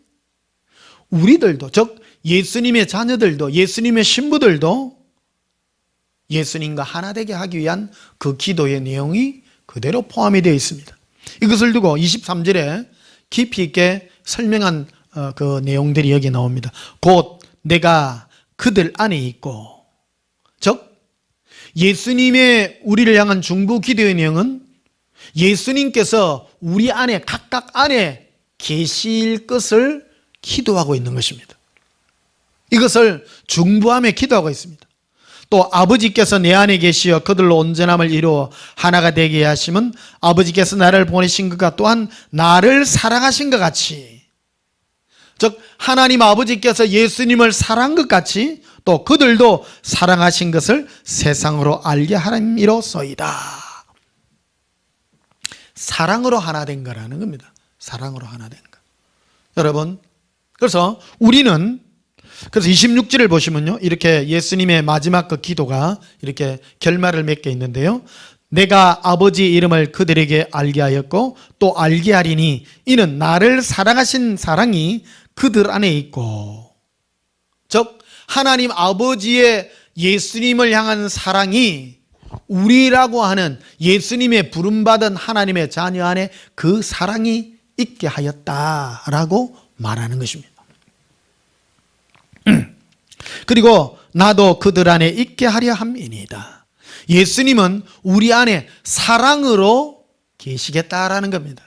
우리들도, 즉 예수님의 자녀들도, 예수님의 신부들도 예수님과 하나 되게 하기 위한 그 기도의 내용이 그대로 포함이 되어 있습니다. 이것을 두고 23절에 깊이 있게 설명한 그 내용들이 여기 나옵니다. 곧 내가 그들 안에 있고, 즉 예수님의 우리를 향한 중보 기도의 내용은 예수님께서 우리 안에 각각 안에 계실 것을 기도하고 있는 것입니다. 이것을 중보하며 기도하고 있습니다. 또 아버지께서 내 안에 계시어 그들로 온전함을 이루어 하나가 되게 하심은 아버지께서 나를 보내신 것과 또한 나를 사랑하신 것 같이, 즉 하나님 아버지께서 예수님을 사랑한 것 같이 또 그들도 사랑하신 것을 세상으로 알게 하림이로소이다. 사랑으로 하나 된 거라는 겁니다. 사랑으로 하나 된 거. 여러분, 그래서 우리는, 그래서 26절을 보시면요, 이렇게 예수님의 마지막 그 기도가 이렇게 결말을 맺게 있는데요. 내가 아버지의 이름을 그들에게 알게 하였고 또 알게 하리니 이는 나를 사랑하신 사랑이 그들 안에 있고, 즉 하나님 아버지의 예수님을 향한 사랑이 우리라고 하는 예수님의 부름받은 하나님의 자녀 안에 그 사랑이 있게 하였다라고 말하는 것입니다. 그리고 나도 그들 안에 있게 하려 함이니이다. 예수님은 우리 안에 사랑으로 계시겠다라는 겁니다.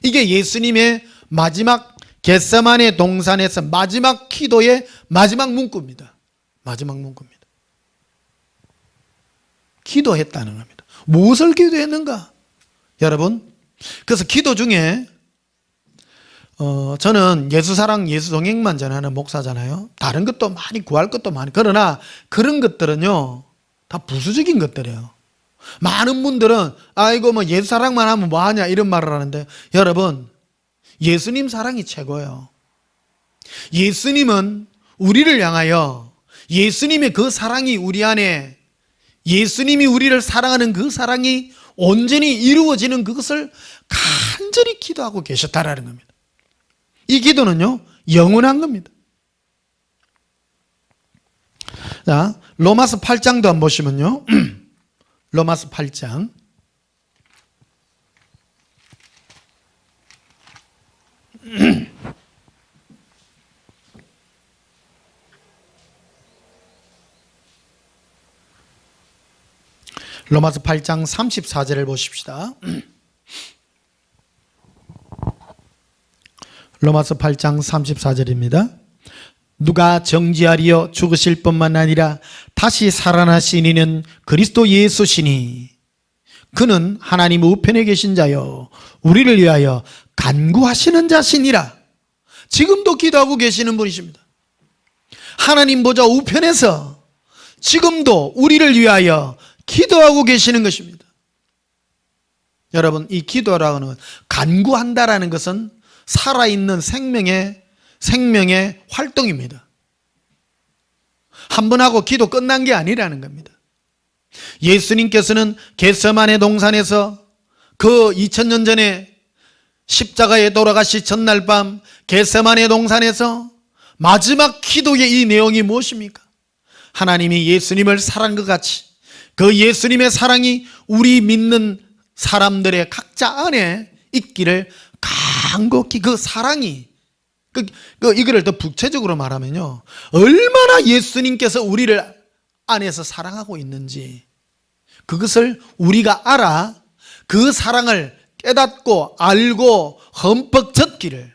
이게 예수님의 마지막 겟세마네 동산에서 마지막 기도의 마지막 문구입니다. 마지막 문구입니다. 기도했다는 겁니다. 무엇을 기도했는가? 여러분, 그래서 기도 중에 저는 예수사랑 예수동행만 전하는 목사잖아요. 다른 것도 많이 구할 것도 많이, 그러나 그런 것들은요 다 부수적인 것들이에요. 많은 분들은 아이고 뭐 예수사랑만 하면 뭐하냐 이런 말을 하는데, 여러분 예수님 사랑이 최고예요. 예수님은 우리를 향하여 예수님의 그 사랑이 우리 안에, 예수님이 우리를 사랑하는 그 사랑이 온전히 이루어지는 그것을 간절히 기도하고 계셨다라는 겁니다. 이 기도는요 영원한 겁니다. 자, 로마서 8장도 한번 보시면요. 로마서 8장 로마서 8장 34절을 보십시다. 로마서 8장 34절입니다. 누가 정죄하리요 죽으실 뿐만 아니라 다시 살아나신 이는 그리스도 예수시니 그는 하나님 우편에 계신 자요 우리를 위하여 간구하시는 자시니라. 지금도 기도하고 계시는 분이십니다. 하나님 보좌 우편에서 지금도 우리를 위하여 기도하고 계시는 것입니다. 여러분, 이 기도라고는 간구한다라는 것은 살아있는 생명의 활동입니다. 한 번 하고 기도 끝난 게 아니라는 겁니다. 예수님께서는 겟세마네 동산에서 그 2000년 전에 십자가에 돌아가시 전날 밤 겟세마네 동산에서 마지막 기도의 이 내용이 무엇입니까? 하나님이 예수님을 사랑한 것 같이 그 예수님의 사랑이 우리 믿는 사람들의 각자 안에 있기를 간곡히, 그 사랑이 이거를 더 구체적으로 말하면요, 얼마나 예수님께서 우리를 안에서 사랑하고 있는지 그것을 우리가 알아 그 사랑을 깨닫고 알고 흠뻑 젖기를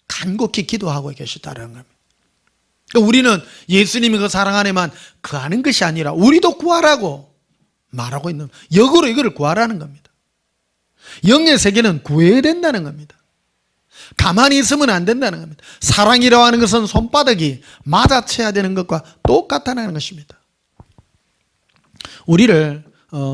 간곡히 기도하고 계시다는 겁니다. 우리는 예수님이 그 사랑 안에만 거하는 것이 아니라 우리도 구하라고 말하고 있는, 역으로 이거를 구하라는 겁니다. 영의 세계는 구해야 된다는 겁니다. 가만히 있으면 안 된다는 겁니다. 사랑이라고 하는 것은 손바닥이 맞아쳐야 되는 것과 똑같다는 것입니다. 우리를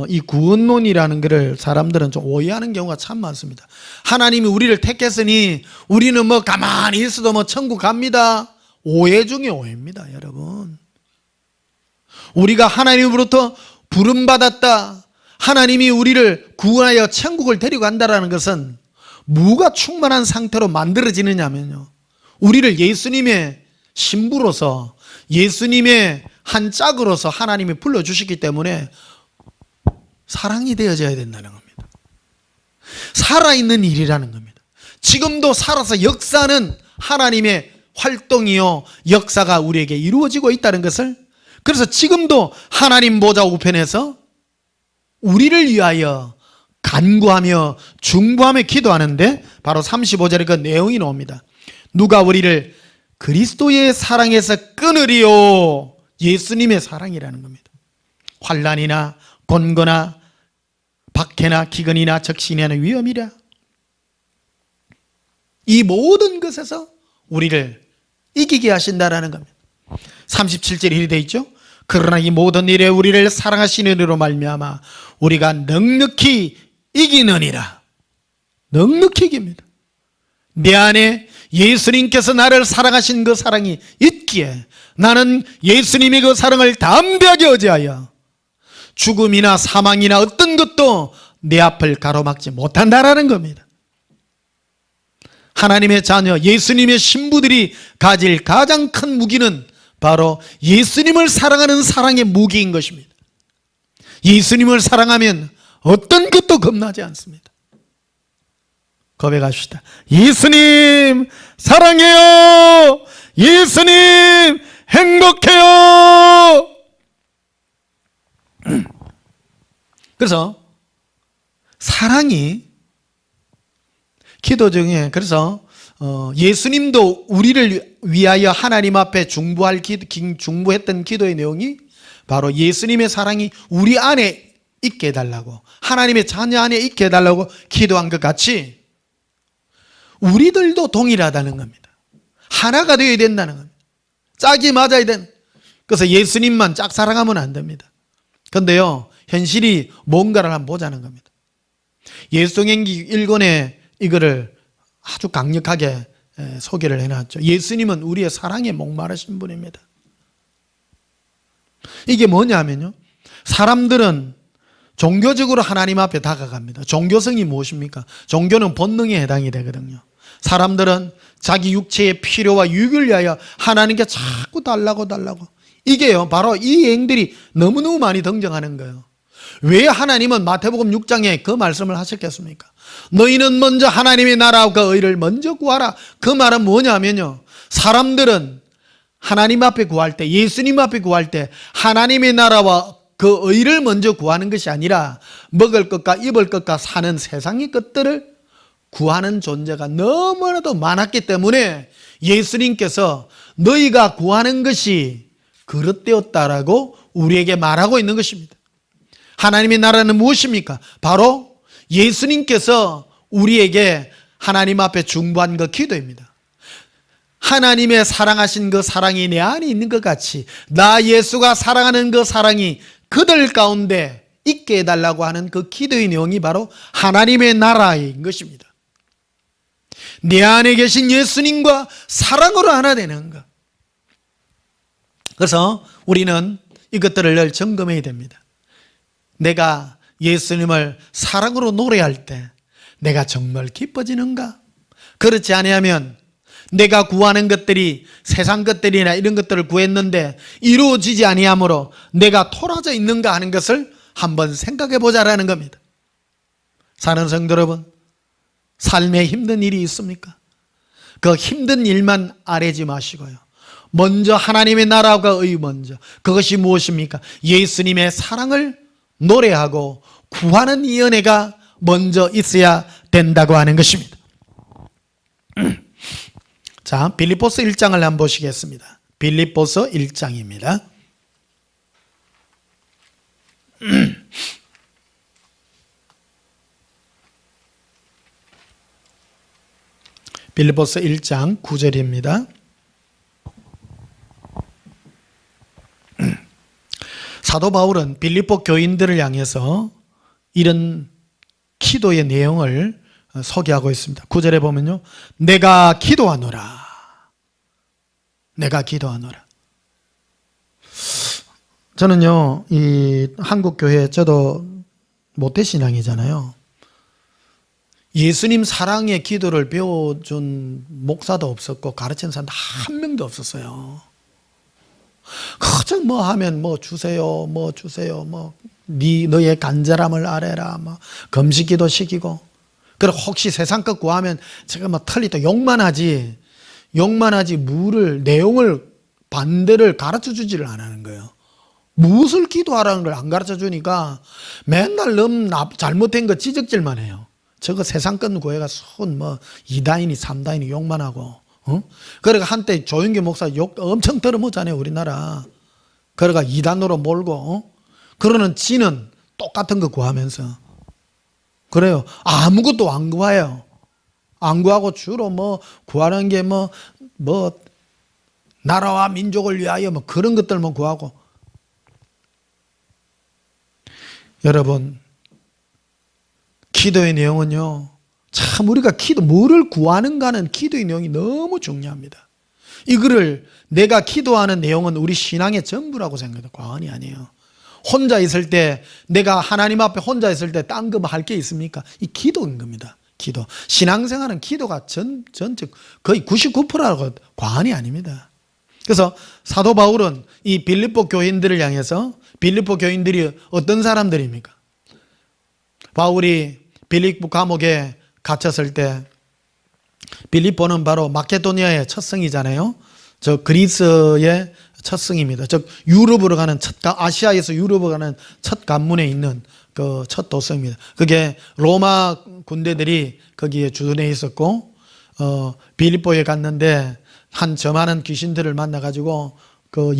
이 구원론이라는 것을 사람들은 좀 오해하는 경우가 참 많습니다. 하나님이 우리를 택했으니 우리는 뭐 가만히 있어도 뭐 천국 갑니다. 오해 중에 오해입니다, 여러분. 우리가 하나님으로부터 부름받았다, 하나님이 우리를 구원하여 천국을 데리고 간다라는 것은 무가 충만한 상태로 만들어지느냐면요, 우리를 예수님의 신부로서, 예수님의 한 짝으로서 하나님이 불러주시기 때문에 사랑이 되어져야 된다는 겁니다. 살아있는 일이라는 겁니다. 지금도 살아서 역사는 하나님의 활동이요, 역사가 우리에게 이루어지고 있다는 것을, 그래서 지금도 하나님 보좌 우편에서 우리를 위하여 간구하며 중보하며 기도하는데 바로 35절에 그 내용이 나옵니다. 누가 우리를 그리스도의 사랑에서 끊으리요. 예수님의 사랑이라는 겁니다. 환난이나 곤고나 박해나 기근이나 적신이나 위험이라, 이 모든 것에서 우리를 이기게 하신다라는 겁니다. 37절에 이렇게 되어 있죠. 그러나 이 모든 일에 우리를 사랑하시는 이로 말미암아 우리가 넉넉히 이기느니라. 넉넉히 이깁니다. 내 안에 예수님께서 나를 사랑하신 그 사랑이 있기에 나는 예수님의 그 사랑을 담대하게 의지하여 죽음이나 사망이나 어떤 것도 내 앞을 가로막지 못한다라는 겁니다. 하나님의 자녀, 예수님의 신부들이 가질 가장 큰 무기는 바로 예수님을 사랑하는 사랑의 무기인 것입니다. 예수님을 사랑하면 어떤 것도 겁나지 않습니다. 고백합시다. 예수님 사랑해요. 예수님 행복해요. 그래서 사랑이 기도 중에, 그래서 예수님도 우리를 위하여 하나님 앞에 중보했던 기도의 내용이 바로 예수님의 사랑이 우리 안에 있게 해달라고, 하나님의 자녀 안에 있게 해달라고 기도한 것 같이 우리들도 동일하다는 겁니다. 하나가 되어야 된다는 겁니다. 짝이 맞아야 되는. 그래서 예수님만 짝 사랑하면 안 됩니다. 그런데요, 현실이 뭔가를 한번 보자는 겁니다. 예수경기 1권에 이거를 아주 강력하게 소개를 해놨죠. 예수님은 우리의 사랑에 목마르신 분입니다. 이게 뭐냐면요, 사람들은 종교적으로 하나님 앞에 다가갑니다. 종교성이 무엇입니까? 종교는 본능에 해당이 되거든요. 사람들은 자기 육체의 필요와 유익을 위하여 하나님께 자꾸 달라고 이게요, 바로 이 행들이 너무너무 많이 등장하는 거예요. 왜 하나님은 마태복음 6장에 그 말씀을 하셨겠습니까? 너희는 먼저 하나님의 나라와 그 의를 먼저 구하라. 그 말은 뭐냐면요, 사람들은 하나님 앞에 구할 때, 예수님 앞에 구할 때 하나님의 나라와 그 의를 먼저 구하는 것이 아니라 먹을 것과 입을 것과 사는 세상의 것들을 구하는 존재가 너무나도 많았기 때문에 예수님께서 너희가 구하는 것이 그릇되었다라고 우리에게 말하고 있는 것입니다. 하나님의 나라는 무엇입니까? 바로 예수님께서 우리에게 하나님 앞에 중보한 그 기도입니다. 하나님의 사랑하신 그 사랑이 내 안에 있는 것 같이 나 예수가 사랑하는 그 사랑이 그들 가운데 있게 해달라고 하는 그 기도의 내용이 바로 하나님의 나라인 것입니다. 내 안에 계신 예수님과 사랑으로 하나 되는 것. 그래서 우리는 이것들을 늘 점검해야 됩니다. 내가 예수님을 사랑으로 노래할 때 내가 정말 기뻐지는가? 그렇지 아니하면 내가 구하는 것들이 세상 것들이나 이런 것들을 구했는데 이루어지지 아니하므로 내가 토라져 있는가 하는 것을 한번 생각해 보자라는 겁니다. 사는 성도 여러분, 삶에 힘든 일이 있습니까? 그 힘든 일만 아뢰지 마시고요, 먼저 하나님의 나라가 의 먼저, 그것이 무엇입니까? 예수님의 사랑을 노래하고 구하는 이 은혜가 먼저 있어야 된다고 하는 것입니다. 자, 빌립보서 1장을 한번 보시겠습니다. 빌립보서 1장입니다. 빌립보서 1장 9절입니다. 사도 바울은 빌립보 교인들을 향해서 이런 기도의 내용을 소개하고 있습니다. 9절에 보면요, 내가 기도하노라. 내가 기도하노라. 저는요, 이 한국 교회, 저도 모태신앙이잖아요. 예수님 사랑의 기도를 배워준 목사도 없었고 가르치는 사람도 한 명도 없었어요. 그저 뭐 하면 뭐 주세요, 뭐 주세요, 뭐 너의 간절함을 아뢰라, 뭐 금식기도 시키고. 그리고 혹시 세상 것 구하면 제가 뭐 틀리다 욕만 하지 내용을 반대를 가르쳐 주지를 안 하는 거예요. 무엇을 기도하라는 걸 안 가르쳐 주니까 맨날 잘못된 거 지적질만 해요. 저거 세상 건 구해가 손 뭐 2다인이 3다인이 욕만 하고. 그러니까 한때 조윤기 목사 욕 엄청 들어먹잖아요, 우리나라. 그러니까 2단으로 몰고, 그러는 지는 똑같은 거 구하면서. 그래요. 아무것도 안 구해요. 안 구하고 주로 뭐 구하는 게 뭐 나라와 민족을 위하여 뭐 그런 것들만 구하고. 여러분, 기도의 내용은요, 참 우리가 뭐를 구하는가는 기도의 내용이 너무 중요합니다. 이거를 내가 기도하는 내용은 우리 신앙의 전부라고 생각해도 과언이 아니에요. 혼자 있을 때, 내가 하나님 앞에 혼자 있을 때 딴 거 할 게 있습니까? 이 기도인 겁니다. 기도. 신앙생활은 기도가 전적 거의 99%라고 과언이 아닙니다. 그래서 사도 바울은 이 빌립보 교인들을 향해서, 빌립보 교인들이 어떤 사람들입니까? 바울이 빌립보 감옥에 갇혔을 때, 빌립보는 바로 마케도니아의 첫 성이잖아요. 저 그리스의 첫 성입니다. 즉 유럽으로 가는 아시아에서 유럽으로 가는 첫 관문에 있는 그 첫 도성입니다. 그게 로마 군대들이 거기에 주둔해 있었고, 빌립보에 갔는데 한 저만한 귀신들을 만나 가지고 그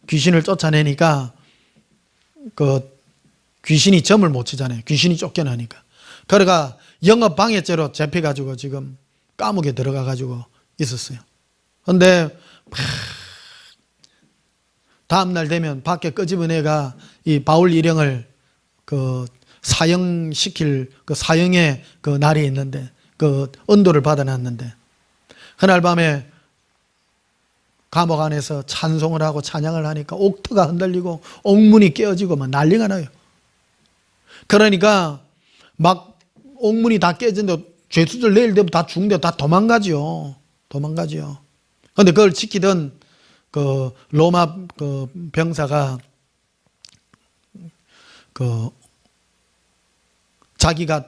귀신을 쫓아내니까 그 귀신이 점을 못 치잖아요. 귀신이 쫓겨나니까. 그러니까 영업 방해죄로 잡혀가지고 지금 감옥에 들어가가지고 있었어요. 근데 다음날 되면 밖에 끄집어내가 이 바울 일행을 그 사형시킬 그 사형의 그 날이 있는데, 그 언도를 받아놨는데, 그날 밤에 감옥 안에서 찬송을 하고 찬양을 하니까 옥터가 흔들리고 옥문이 깨어지고 막 난리가 나요. 그러니까 막 옥문이 다 깨진데 죄수들 내일 되면 다 죽는데 다 도망가지요. 그런데 그걸 지키던 그 로마 그 병사가 그 자기가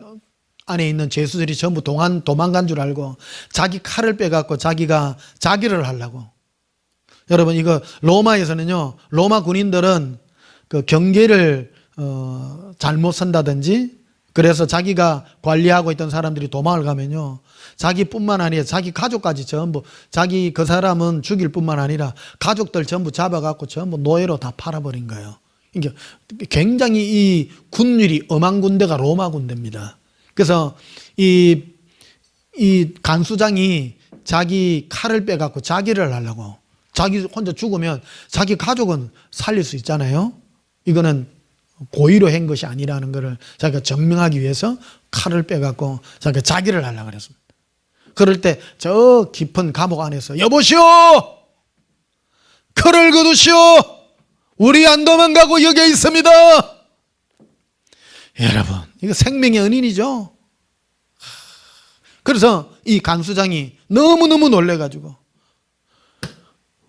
안에 있는 죄수들이 전부 도망간 줄 알고 자기 칼을 빼갖고 자기를 하려고. 여러분, 이거 로마에서는요, 로마 군인들은 그 경계를 잘못 선다든지, 그래서 자기가 관리하고 있던 사람들이 도망을 가면요, 자기뿐만 아니라 자기 가족까지 전부, 그 사람은 죽일 뿐만 아니라 가족들 전부 잡아갖고 전부 노예로 다 팔아버린 거예요. 이게 굉장히 이 군율이 엄한 군대가 로마 군대입니다. 그래서 이 간수장이 자기 칼을 빼갖고 자기를 하려고, 자기 혼자 죽으면 자기 가족은 살릴 수 있잖아요. 이거는 고의로 한 것이 아니라는 것을 자기가 증명하기 위해서 칼을 빼갖고 자기를 하려고 그랬습니다. 그럴 때 저 깊은 감옥 안에서 여보시오! 칼을 거두시오! 우리 안 도망가고 여기에 있습니다. 여러분, 이거 생명의 은인이죠. 그래서 이 간수장이 너무너무 놀래가지고,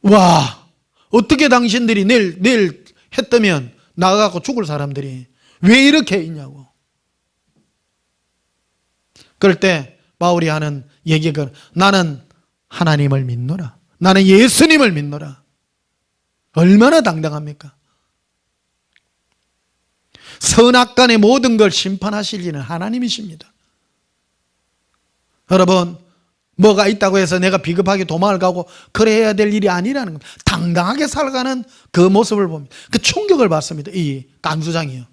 와, 어떻게 당신들이 내일 했다면 나가고 죽을 사람들이 왜 이렇게 있냐고. 그럴 때 바울이 하는 얘기가, 나는 하나님을 믿노라. 나는 예수님을 믿노라. 얼마나 당당합니까? 선악간의 모든 걸 심판하실 이는 하나님이십니다. 여러분, 뭐가 있다고 해서 내가 비겁하게 도망을 가고 그래야 될 일이 아니라는 겁니다. 당당하게 살아가는 그 모습을 봅니다. 그 충격을 받습니다, 이 간수장이요.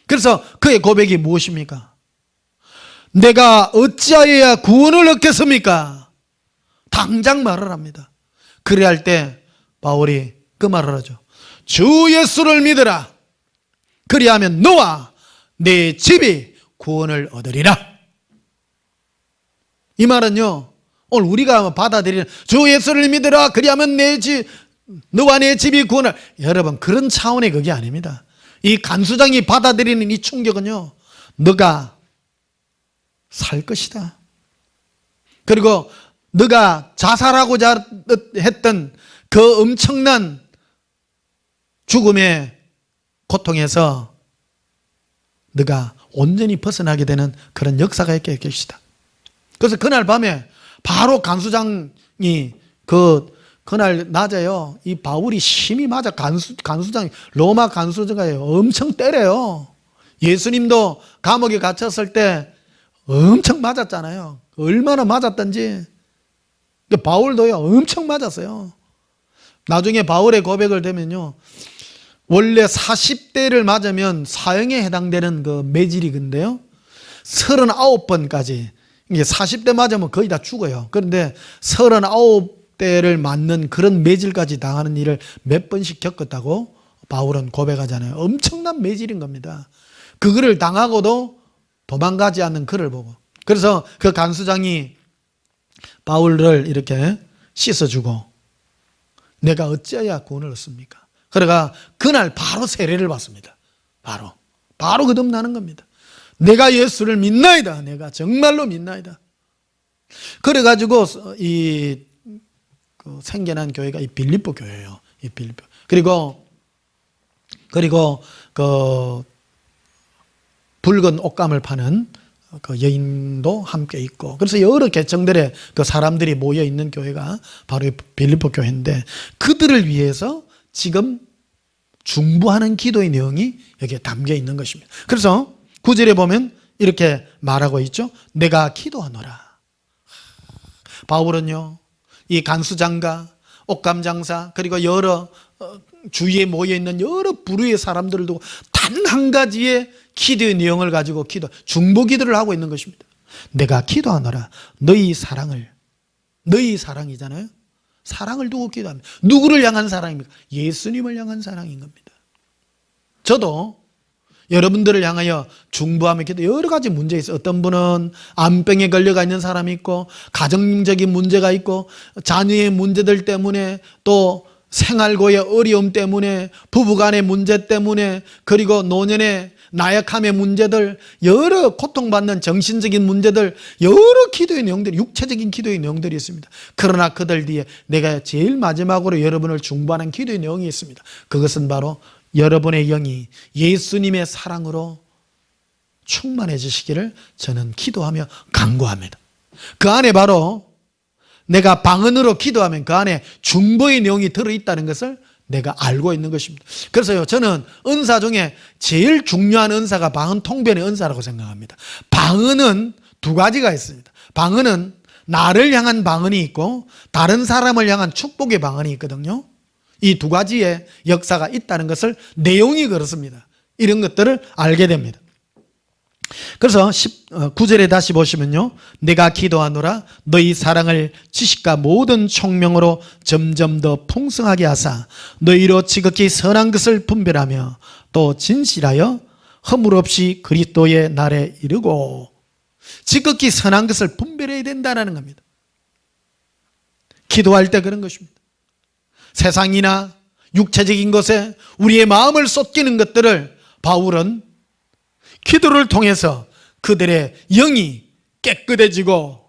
그래서 그의 고백이 무엇입니까? 내가 어찌하여야 구원을 얻겠습니까? 당장 말을 합니다. 그래야 할 때 바울이 그 말을 하죠. 주 예수를 믿으라. 그리하면 너와 내 집이 구원을 얻으리라. 이 말은요, 오늘 우리가 받아들이는 주 예수를 믿으라. 그리하면 너와 내 집이 구원을. 여러분, 그런 차원의 그게 아닙니다. 이 간수장이 받아들이는 이 충격은요, 너가 살 것이다. 그리고 너가 자살하고자 했던 그 엄청난 죽음의 고통에서 너가 온전히 벗어나게 되는 그런 역사가 있게 될 것이다. 그래서 그날 밤에 바로 간수장이 그날 낮에요, 이 바울이 심히 맞아. 간수장이, 로마 간수장이 엄청 때려요. 예수님도 감옥에 갇혔을 때 엄청 맞았잖아요. 얼마나 맞았던지. 바울도요, 엄청 맞았어요. 나중에 바울의 고백을 되면요, 원래 40대를 맞으면 사형에 해당되는 그 매질이건데요, 39번까지, 이게 40대 맞으면 거의 다 죽어요. 그런데 39대를 맞는 그런 매질까지 당하는 일을 몇 번씩 겪었다고 바울은 고백하잖아요. 엄청난 매질인 겁니다. 그거를 당하고도 도망가지 않는 그를 보고. 그래서 그 간수장이 바울을 이렇게 씻어주고, 내가 어찌하여 구원을 얻습니까? 그러가 그날 바로 세례를 받습니다. 바로 거듭나는 겁니다. 내가 예수를 믿나이다. 내가 정말로 믿나이다. 그래가지고 생겨난 교회가 이 빌립보 교회예요. 이 빌립보. 그리고 그 붉은 옷감을 파는 그 여인도 함께 있고, 그래서 여러 계층들의 그 사람들이 모여 있는 교회가 바로 빌립보 교회인데, 그들을 위해서 지금 중보하는 기도의 내용이 여기에 담겨 있는 것입니다. 그래서 9절에 보면 이렇게 말하고 있죠. 내가 기도하노라. 바울은요, 이 간수장과 옷감장사, 그리고 여러 주위에 모여 있는 여러 부류의 사람들을 두고 단 한 가지의 기도의 내용을 가지고 중보 기도를 하고 있는 것입니다. 내가 기도하노라. 너희 사랑이잖아요. 사랑을 두고 기도합니다. 누구를 향한 사랑입니까? 예수님을 향한 사랑인 겁니다. 저도 여러분들을 향하여 중보하며 기도, 여러 가지 문제 있어요. 어떤 분은 암병에 걸려가 있는 사람이 있고, 가정적인 문제가 있고, 자녀의 문제들 때문에, 또 생활고의 어려움 때문에, 부부간의 문제 때문에, 그리고 노년의 나약함의 문제들, 여러 고통받는 정신적인 문제들, 여러 기도의 내용들이, 육체적인 기도의 내용들이 있습니다. 그러나 그들 뒤에 내가 제일 마지막으로 여러분을 중보하는 기도의 내용이 있습니다. 그것은 바로 여러분의 영이 예수님의 사랑으로 충만해지시기를 저는 기도하며 간구합니다. 그 안에 바로 내가 방언으로 기도하면 그 안에 중보의 내용이 들어있다는 것을 내가 알고 있는 것입니다. 그래서요, 저는 은사 중에 제일 중요한 은사가 방언 통변의 은사라고 생각합니다. 방언은 두 가지가 있습니다. 방언은 나를 향한 방언이 있고, 다른 사람을 향한 축복의 방언이 있거든요. 이 두 가지의 역사가 있다는 것을, 내용이 그렇습니다. 이런 것들을 알게 됩니다. 그래서 9절에 다시 보시면요, 내가 기도하노라. 너희 사랑을 지식과 모든 총명으로 점점 더 풍성하게 하사 너희로 지극히 선한 것을 분별하며 또 진실하여 허물 없이 그리스도의 날에 이르고. 지극히 선한 것을 분별해야 된다는 겁니다. 기도할 때 그런 것입니다. 세상이나 육체적인 것에 우리의 마음을 쏟기는 것들을 바울은 기도를 통해서 그들의 영이 깨끗해지고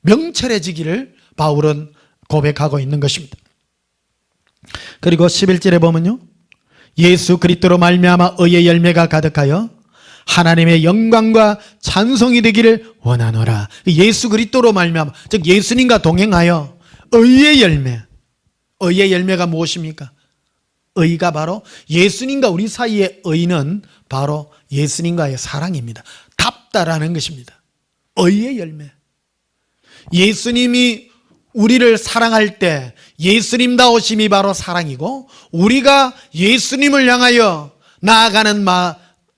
명철해지기를 바울은 고백하고 있는 것입니다. 그리고 11절에 보면요, 예수 그리스도로 말미암아 의의 열매가 가득하여 하나님의 영광과 찬송이 되기를 원하노라. 예수 그리스도로 말미암아, 즉 예수님과 동행하여 의의 열매. 의의 열매가 무엇입니까? 의가 바로 예수님과 우리 사이의 의는 바로 예수님과의 사랑입니다. 답다라는 것입니다. 의의 열매. 예수님이 우리를 사랑할 때 예수님다우심이 바로 사랑이고, 우리가 예수님을 향하여 나아가는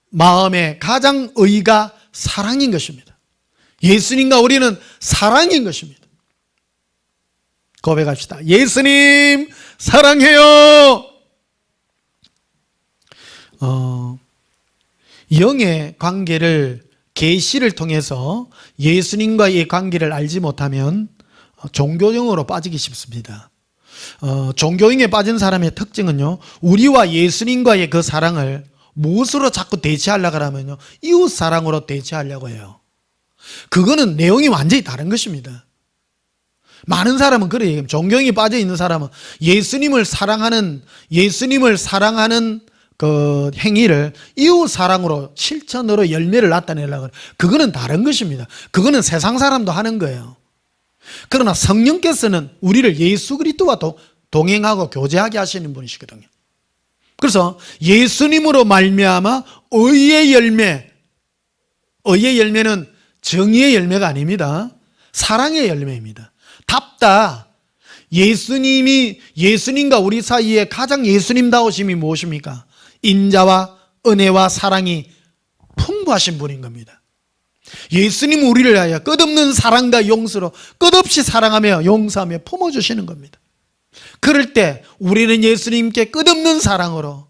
마음의 가장 의가 사랑인 것입니다. 예수님과 우리는 사랑인 것입니다. 고백합시다. 예수님 사랑해요. 영의 관계를 계시를 통해서 예수님과의 관계를 알지 못하면 종교형으로 빠지기 쉽습니다. 종교형에 빠진 사람의 특징은요, 우리와 예수님과의 그 사랑을 무엇으로 자꾸 대체하려고 하면요, 이웃 사랑으로 대체하려고 해요. 그거는 내용이 완전히 다른 것입니다. 많은 사람은 그래 얘기해요. 종교형에 빠져 있는 사람은 예수님을 사랑하는 그 행위를 이웃 사랑으로 실천으로 열매를 나타내려고 해요. 그거는 다른 것입니다. 그거는 세상 사람도 하는 거예요. 그러나 성령께서는 우리를 예수 그리스도와 동행하고 교제하게 하시는 분이시거든요. 그래서 예수님으로 말미암아 의의 열매는 정의의 열매가 아닙니다. 사랑의 열매입니다. 답다. 예수님과 우리 사이에 가장 예수님다우심이 무엇입니까? 인자와 은혜와 사랑이 풍부하신 분인 겁니다. 예수님은 우리를 위하여 끝없는 사랑과 용서로 끝없이 사랑하며 용서하며 품어주시는 겁니다. 그럴 때 우리는 예수님께 끝없는 사랑으로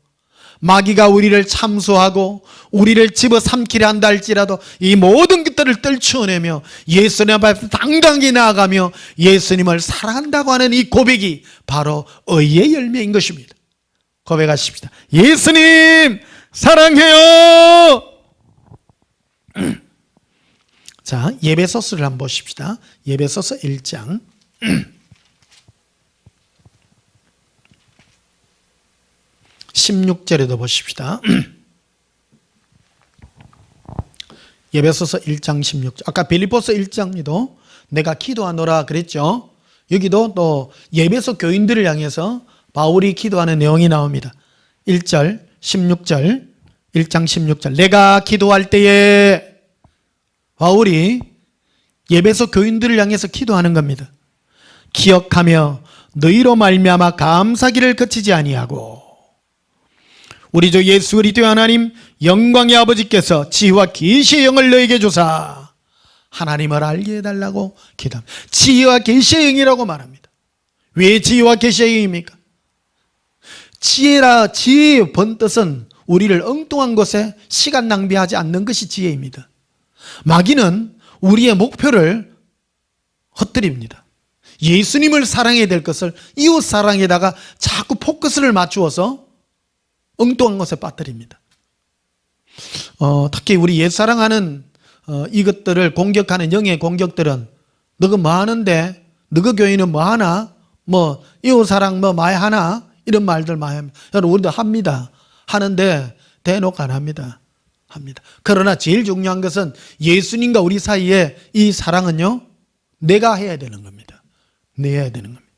마귀가 우리를 참수하고 우리를 집어삼키려 한다 할지라도 이 모든 것들을 떨쳐내며 예수님 앞에 당당히 나아가며 예수님을 사랑한다고 하는 이 고백이 바로 의의 열매인 것입니다. 고백하십시다. 예수님 사랑해요. 자, 예배소서를 한번 보십시다. 예배소서 1장 16절에도 보십시다. 예배소서 1장 16절. 아까 빌립보서 1장에도 내가 기도하노라 그랬죠. 여기도 또 예배소 교인들을 향해서 바울이 기도하는 내용이 나옵니다. 1절 16절 1장 16절 내가 기도할 때에 바울이 예배소 교인들을 향해서 기도하는 겁니다. 기억하며 너희로 말미암아 감사기를 그치지 아니하고 우리 주 예수 그리스도의 하나님 영광의 아버지께서 지혜와 계시의 영을 너에게 주사 하나님을 알게 해달라고 기도합니다. 지혜와 계시의 영이라고 말합니다. 왜 지혜와 계시의 영입니까? 지혜의 본뜻은 우리를 엉뚱한 것에 시간 낭비하지 않는 것이 지혜입니다. 마귀는 우리의 목표를 헛들입니다. 예수님을 사랑해야 될 것을 이웃 사랑에다가 자꾸 포커스를 맞추어서 엉뚱한 것에 빠뜨립니다. 특히 우리 옛 사랑하는 이것들을 공격하는 영의 공격들은 너가 뭐 하는데? 너가 교회는 뭐 하나? 뭐 이웃 사랑 뭐 많이 하나? 이런 말들 많이 합니다. 여러분 우리도 합니다. 하는데 대놓고 안 합니다. 그러나 제일 중요한 것은 예수님과 우리 사이에 이 사랑은요, 내가 해야 되는 겁니다. 내가 해야 되는 겁니다.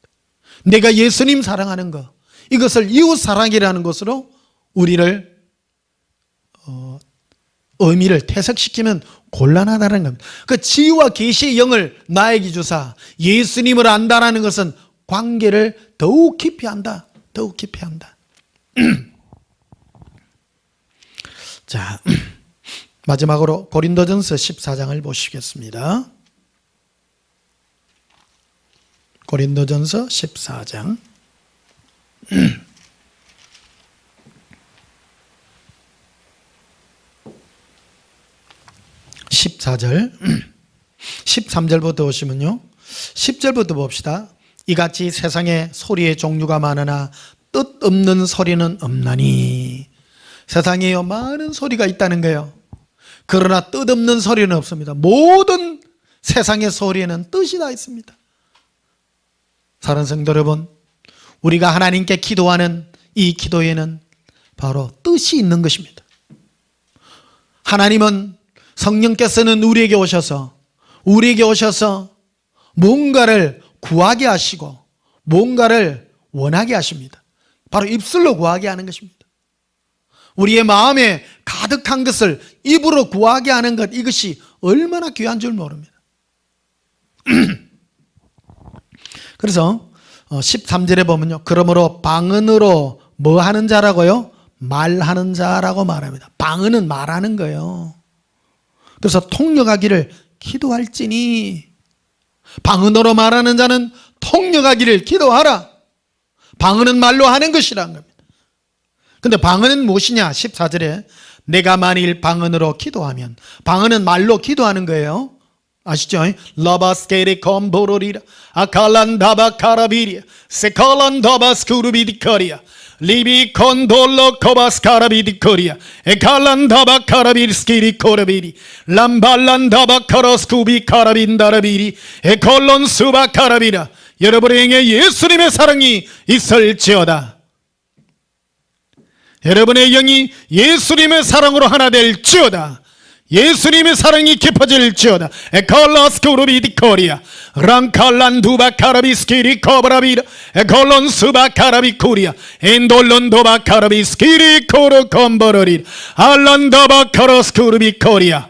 내가 예수님 사랑하는 것, 이것을 이웃 사랑이라는 것으로 우리를 의미를 퇴색시키면 곤란하다는 겁니다. 그 지혜와 계시의 영을 나에게 주사 예수님을 안다라는 것은 관계를 더욱 깊이 한다. 더욱 깊이 한다. 자, 마지막으로 고린도전서 14장을 보시겠습니다. 고린도전서 14장 14절 13절부터 오시면요, 10절부터 봅시다. 이같이 세상에 소리의 종류가 많으나 뜻없는 소리는 없나니. 세상에요 많은 소리가 있다는 거예요. 그러나 뜻없는 소리는 없습니다. 모든 세상의 소리에는 뜻이 다 있습니다. 사랑하는 성도 여러분, 우리가 하나님께 기도하는 이 기도에는 바로 뜻이 있는 것입니다. 하나님은 성령께서는 우리에게 오셔서 뭔가를 구하게 하시고 뭔가를 원하게 하십니다. 바로 입술로 구하게 하는 것입니다. 우리의 마음에 가득한 것을 입으로 구하게 하는 것, 이것이 얼마나 귀한 줄 모릅니다. 그래서 13절에 보면요, 그러므로 방언으로 뭐 하는 자라고요? 말하는 자라고 말합니다. 방언은 말하는 거예요. 그래서 통역하기를 기도할지니, 방언으로 말하는 자는 통역하기를 기도하라. 방언은 말로 하는 것이라는 겁니다. 근데 방언은 무엇이냐? 14절에 내가 만일 방언으로 기도하면, 방언은 말로 기도하는 거예요. 아시죠? 라바스케리 컴보로리라 아칼란다바 카라비리아 세칼란다바 스쿠르비디커리아 리비 콘돌로 코바스카라비디코리아 에칼란다바 카라비스키리 코라비리 람발란다바 카라스쿠비 카라빈다라비리 에콜론 수바 카라비라. 여러분에게 예수님의 사랑이 있을지어다. 여러분의 영이 예수님의 사랑으로 하나 될지어다. 예수님의 사랑이 깊어질지어다. 에콜로스쿠르비디코리아 랑칼란두바 카라비스키리 코브라비라 에콜론 수바 카라비코리아 엔돌론도바 카라비스키리 코르콤버러리 알란다바 카라스쿠르비코리아.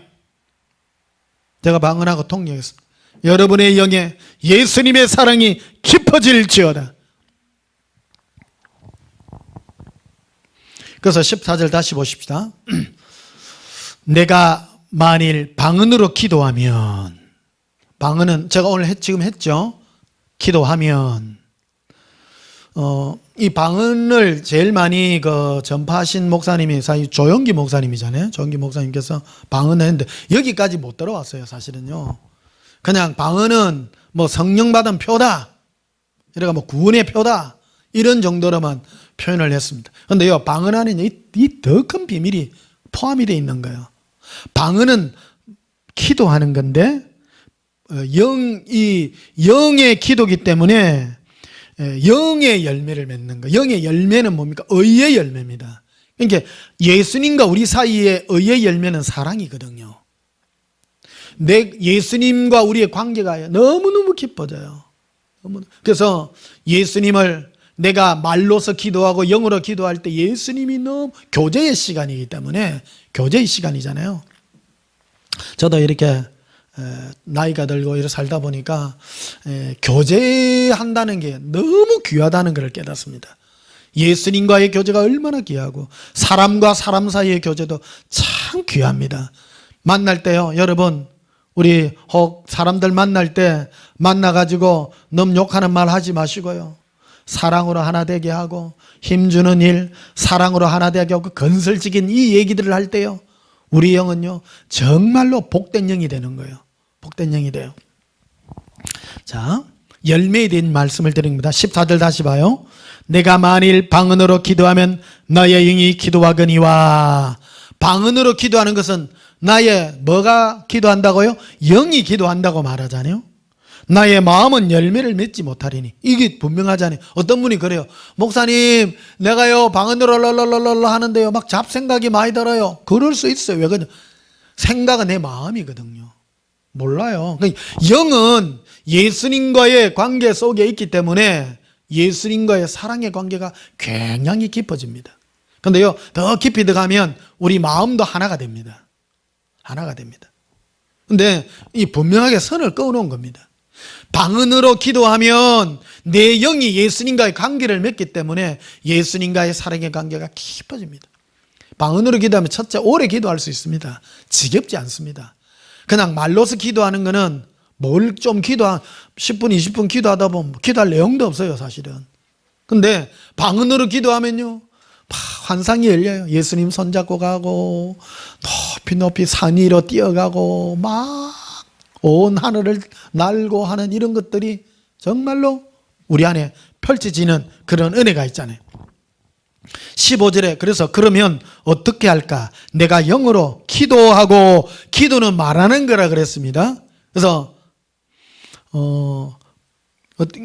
제가 방언하고 통역했습니다. 여러분의 영에 예수님의 사랑이 깊어질지어다. 그래서 14절 다시 보십시다. 내가 만일 방언으로 기도하면, 방언은 제가 오늘 지금 했죠. 기도하면 이 방언을 제일 많이 전파하신 목사님이 사실 조영기 목사님이잖아요. 조영기 목사님께서 방언했는데 여기까지 못 들어왔어요. 사실은요. 그냥 방언은 뭐 성령 받은 표다, 이래가 뭐 구원의 표다, 이런 정도로만 표현을 했습니다. 그런데 이 방언 안에 이 더 큰 비밀이 포함이 되어 있는 거예요. 방언은 기도하는 건데 영의 기도기 때문에 영의 열매를 맺는 거예요. 영의 열매는 뭡니까? 의의 열매입니다. 그러니까 예수님과 우리 사이의 의의 열매는 사랑이거든요. 예수님과 우리의 관계가 너무너무 깊어져요. 그래서 예수님을 내가 말로서 기도하고 영으로 기도할 때 예수님이 너무 교제의 시간이기 때문에, 교제의 시간이잖아요. 저도 이렇게 나이가 들고 이렇게 살다 보니까 교제한다는 게 너무 귀하다는 것을 깨닫습니다. 예수님과의 교제가 얼마나 귀하고 사람과 사람 사이의 교제도 참 귀합니다. 만날 때요, 여러분, 우리 혹 사람들 만날 때 만나가지고 너무 욕하는 말 하지 마시고요, 사랑으로 하나 되게 하고 힘주는 일, 사랑으로 하나 되게 하고 건설적인 이 얘기들을 할 때요, 우리 영은요 정말로 복된 영이 되는 거예요. 복된 영이 돼요. 자, 열매에 대한 말씀을 드립니다. 14절 다시 봐요. 내가 만일 방언으로 기도하면 너의 영이 기도하거니와. 방언으로 기도하는 것은 나의 뭐가 기도한다고요? 영이 기도한다고 말하잖아요. 나의 마음은 열매를 맺지 못하리니. 이게 분명하잖아요. 어떤 분이 그래요. 목사님, 내가요 방언으로 랄랄랄랄 하는데요 막 잡생각이 많이 들어요. 그럴 수 있어요. 왜 그러냐? 생각은 내 마음이거든요. 몰라요. 그러니까 영은 예수님과의 관계 속에 있기 때문에 예수님과의 사랑의 관계가 굉장히 깊어집니다. 그런데요, 더 깊이 들어가면 우리 마음도 하나가 됩니다. 하나가 됩니다. 그런데 이 분명하게 선을 그어놓은 겁니다. 방언으로 기도하면 내 영이 예수님과의 관계를 맺기 때문에 예수님과의 사랑의 관계가 깊어집니다. 방언으로 기도하면 첫째, 오래 기도할 수 있습니다. 지겹지 않습니다. 그냥 말로서 기도하는 거는 뭘 좀 10분, 20분 기도하다 보면 기도할 내용도 없어요, 사실은. 근데 방언으로 기도하면요, 환상이 열려요. 예수님 손잡고 가고, 높이 높이 산 위로 뛰어가고, 막 온 하늘을 날고 하는 이런 것들이 정말로 우리 안에 펼쳐지는 그런 은혜가 있잖아요. 15절에 그래서 그러면 어떻게 할까? 내가 영으로 기도하고, 기도는 말하는 거라 그랬습니다. 그래서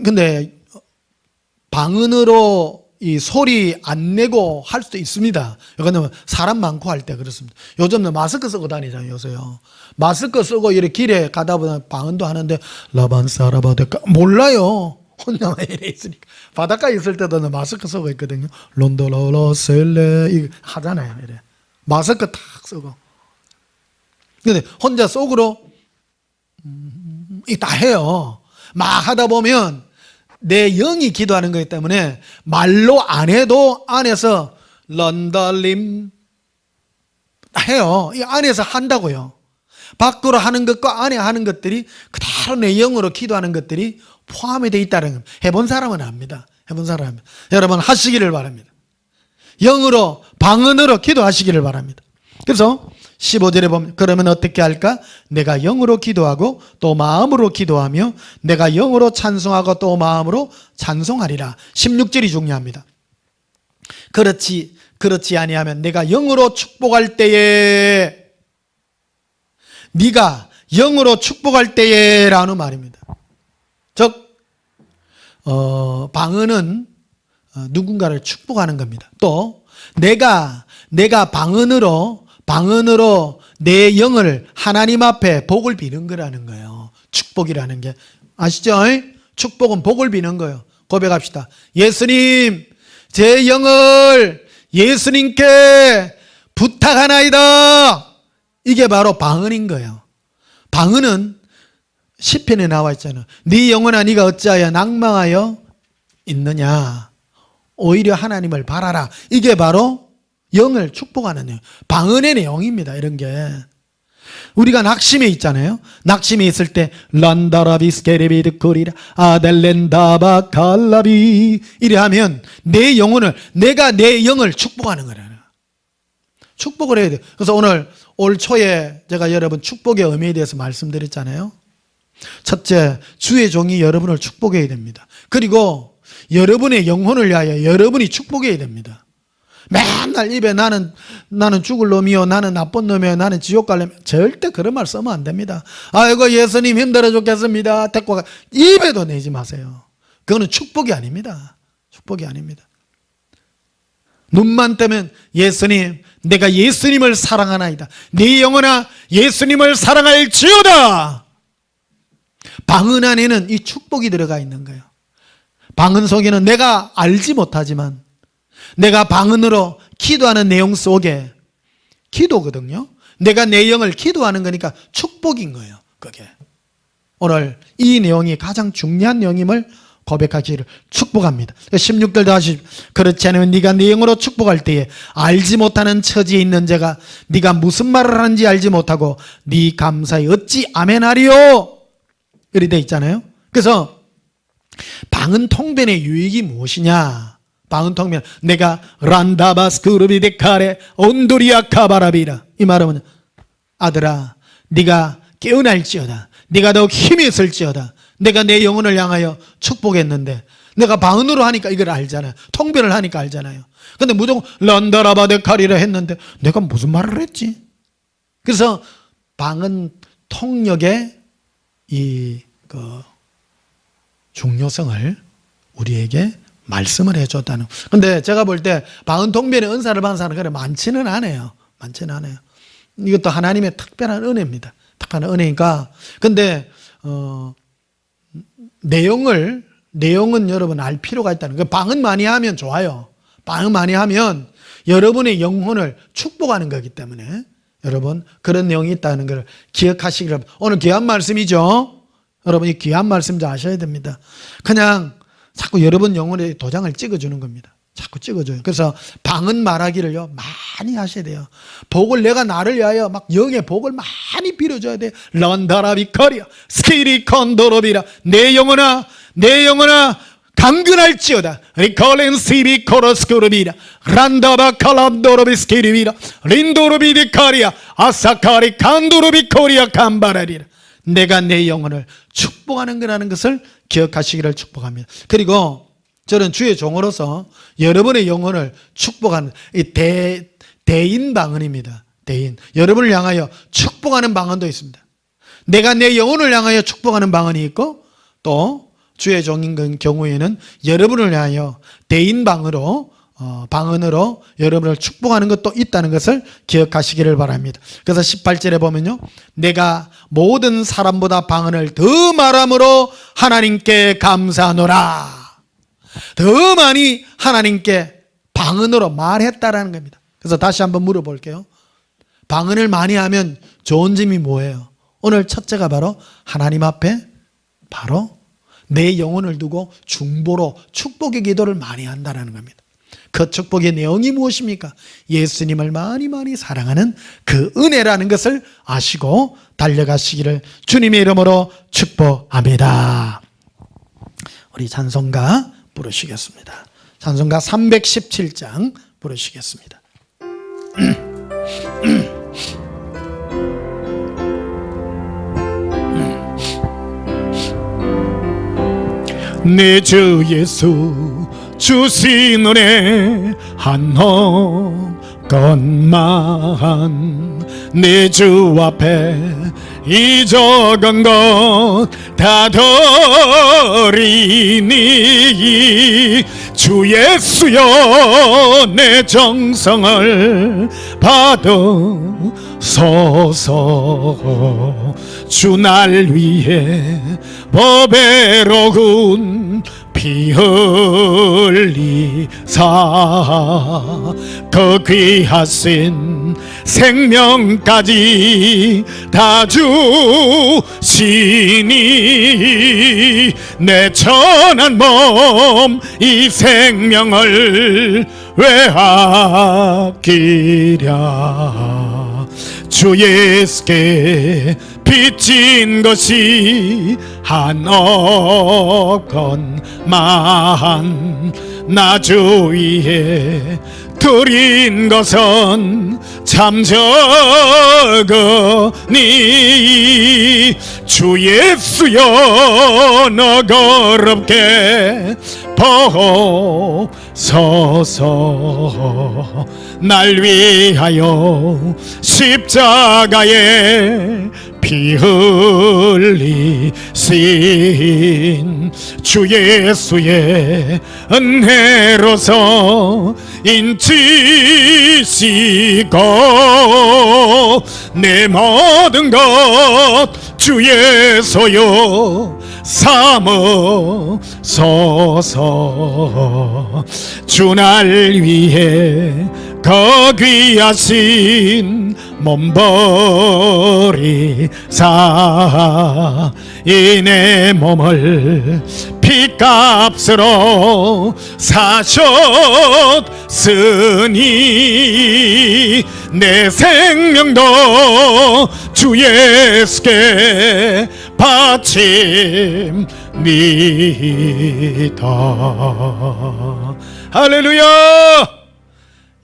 근데 방언으로 이 소리 안 내고 할 수도 있습니다. 이거는 사람 많고 할 때 그렇습니다. 요즘은 마스크 쓰고 다니잖아요, 요새요. 마스크 쓰고 이렇게 길에 가다 보면 방언도 하는데 라반사라바데까 몰라요. 혼자만 이래 있으니까. 바닷가에 있을 때도 마스크 쓰고 있거든요. 론도로로셀레 이거 하잖아요, 이래. 마스크 탁 쓰고. 근데 혼자 속으로 다 해요. 막 하다 보면 내 영이 기도하는 거기 때문에 말로 안 해도 안에서 런달림 해요. 이 안에서 한다고요. 밖으로 하는 것과 안에 하는 것들이 그대로 내 영으로 기도하는 것들이 포함이 되어 있다는 겁니다. 해본 사람은 압니다. 해본 사람은. 여러분 하시기를 바랍니다. 영으로 방언으로 기도하시기를 바랍니다. 그래서 15절에 보면 그러면 어떻게 할까? 내가 영으로 기도하고 또 마음으로 기도하며 내가 영으로 찬송하고 또 마음으로 찬송하리라. 16절이 중요합니다. 그렇지 아니하면 내가 영으로 축복할 때에, 네가 영으로 축복할 때에라는 말입니다. 즉 방언은 누군가를 축복하는 겁니다. 또 내가 방언으로 내 영을 하나님 앞에 복을 비는 거라는 거예요. 축복이라는 게. 아시죠? 축복은 복을 비는 거예요. 고백합시다. 예수님, 제 영을 예수님께 부탁하나이다. 이게 바로 방언인 거예요. 방언은 시편에 나와 있잖아요. 네 영혼아 네가 어찌하여 낭망하여 있느냐. 오히려 하나님을 바라라. 이게 바로 영을 축복하는 내용. 방언의 내용입니다. 이런 게. 우리가 낙심에 있잖아요. 낙심에 있을 때 란다라비 스케레비드코리라 아델렌다바 칼라비 이래 하면 내 영혼을, 내가 내 영을 축복하는 거라요. 축복을 해야 돼요. 그래서 오늘 올 초에 제가 여러분 축복의 의미에 대해서 말씀드렸잖아요. 첫째, 주의 종이 여러분을 축복해야 됩니다. 그리고 여러분의 영혼을 위하여 여러분이 축복해야 됩니다. 맨날 입에 나는 죽을 놈이요, 나는 나쁜 놈이요, 나는 지옥 갈 놈이요. 절대 그런 말 쓰면 안 됩니다. 아이고 예수님 힘들어 죽겠습니다. 데리고 가. 입에도 내지 마세요. 그거는 축복이 아닙니다. 축복이 아닙니다. 눈만 뜨면 예수님, 내가 예수님을 사랑하나이다. 네 영혼아 예수님을 사랑할지어다. 방언 안에는 이 축복이 들어가 있는 거예요. 방언 속에는 내가 알지 못하지만 내가 방언으로 기도하는 내용 속에 기도거든요. 내가 내 영을 기도하는 거니까 축복인 거예요. 그게 오늘 이 내용이 가장 중요한 내용임을 고백하기를 축복합니다. 16절 다시 그렇지 않으면 네가 네 영으로 축복할 때에 알지 못하는 처지에 있는 자가 네가 무슨 말을 하는지 알지 못하고 네 감사에 어찌 아멘하리요. 이렇게 돼 있잖아요. 그래서 방언 통변의 유익이 무엇이냐? 방언 통변, 내가 란다바스크루비데카레 온도리아 카바라비라, 이 말은 아들아 네가 깨어날지어다, 네가 더욱 힘이 있을지어다. 내가 내 영혼을 향하여 축복했는데 내가 방언으로 하니까 이걸 알잖아요. 통변을 하니까 알잖아요. 근데 무조건 란다라바데카리라 했는데 내가 무슨 말을 했지? 그래서 방언 통역의 이 중요성을 우리에게 말씀을 해줬다는. 근데 제가 볼 때 방언 통변의 은사를 받은 사람은 그래 많지는 않아요. 많지는 않아요. 이것도 하나님의 특별한 은혜입니다. 특별한 은혜니까. 근데 내용은 여러분 알 필요가 있다는 거예요. 방언 많이 하면 좋아요. 방언 많이 하면 여러분의 영혼을 축복하는 거기 때문에 여러분 그런 내용이 있다는 걸 기억하시기를 바랍니다. 오늘 귀한 말씀이죠. 여러분 이 귀한 말씀 좀 아셔야 됩니다. 그냥 자꾸 여러분 영혼에 도장을 찍어주는 겁니다. 자꾸 찍어줘요. 그래서 방언 말하기를요 많이 하셔야 돼요. 복을, 내가 나를 위하여 막 영의 복을 많이 빌어줘야 돼요. 런다라비커리아 스키리콘도로비라, 내 영혼아 강근할지어다. 리콜렌시비코로스코르비라 란다바칼람도로비스키리비라 린도로비디카리아 아사카리 칸도로비코리아 감바라리라. 내가 내 영혼을 축복하는 거라는 것을 기억하시기를 축복합니다. 그리고 저는 주의 종으로서 여러분의 영혼을 축복하는 이 대인 방언입니다. 대인. 여러분을 향하여 축복하는 방언도 있습니다. 내가 내 영혼을 향하여 축복하는 방언이 있고 또 주의 종인 경우에는 여러분을 향하여 대인 방언으로 여러분을 축복하는 것도 있다는 것을 기억하시기를 바랍니다. 그래서 18절에 보면요, 내가 모든 사람보다 방언을 더 말함으로 하나님께 감사하노라. 더 많이 하나님께 방언으로 말했다라는 겁니다. 그래서 다시 한번 물어볼게요. 방언을 많이 하면 좋은 점이 뭐예요? 오늘 첫째가 바로 하나님 앞에 바로 내 영혼을 두고 중보로 축복의 기도를 많이 한다는 겁니다. 그 축복의 내용이 무엇입니까? 예수님을 많이 사랑하는 그 은혜라는 것을 아시고 달려가시기를 주님의 이름으로 축복합니다. 우리 찬송가 부르시겠습니다. 찬송가 317장 부르시겠습니다. 내 주 예수 주신 은혜 한없건만 내 주 앞에 잊어간 것 다 버리니 주 예수여 내 정성을 받으소서. 주 날 위해 보배로운 피 흘리사 더 귀하신 생명까지 다 주시니 내 천한 몸 이 생명을 왜 아끼랴. 주 예수께 빚진 것이 한억건만 나 주 위에 드린 것은 참 적으니 주 예수여 너그럽게 보소서. 날 위하여 십자가에 피 흘리신 주 예수의 은혜로서 인치시고 내 모든 것 주 예수여 삼으소서. 주 날 위해 거귀하신 몸버리사 이 내 몸을 피값으로 사셨으니 내 생명도 주 예수께 바칩니다. 할렐루야.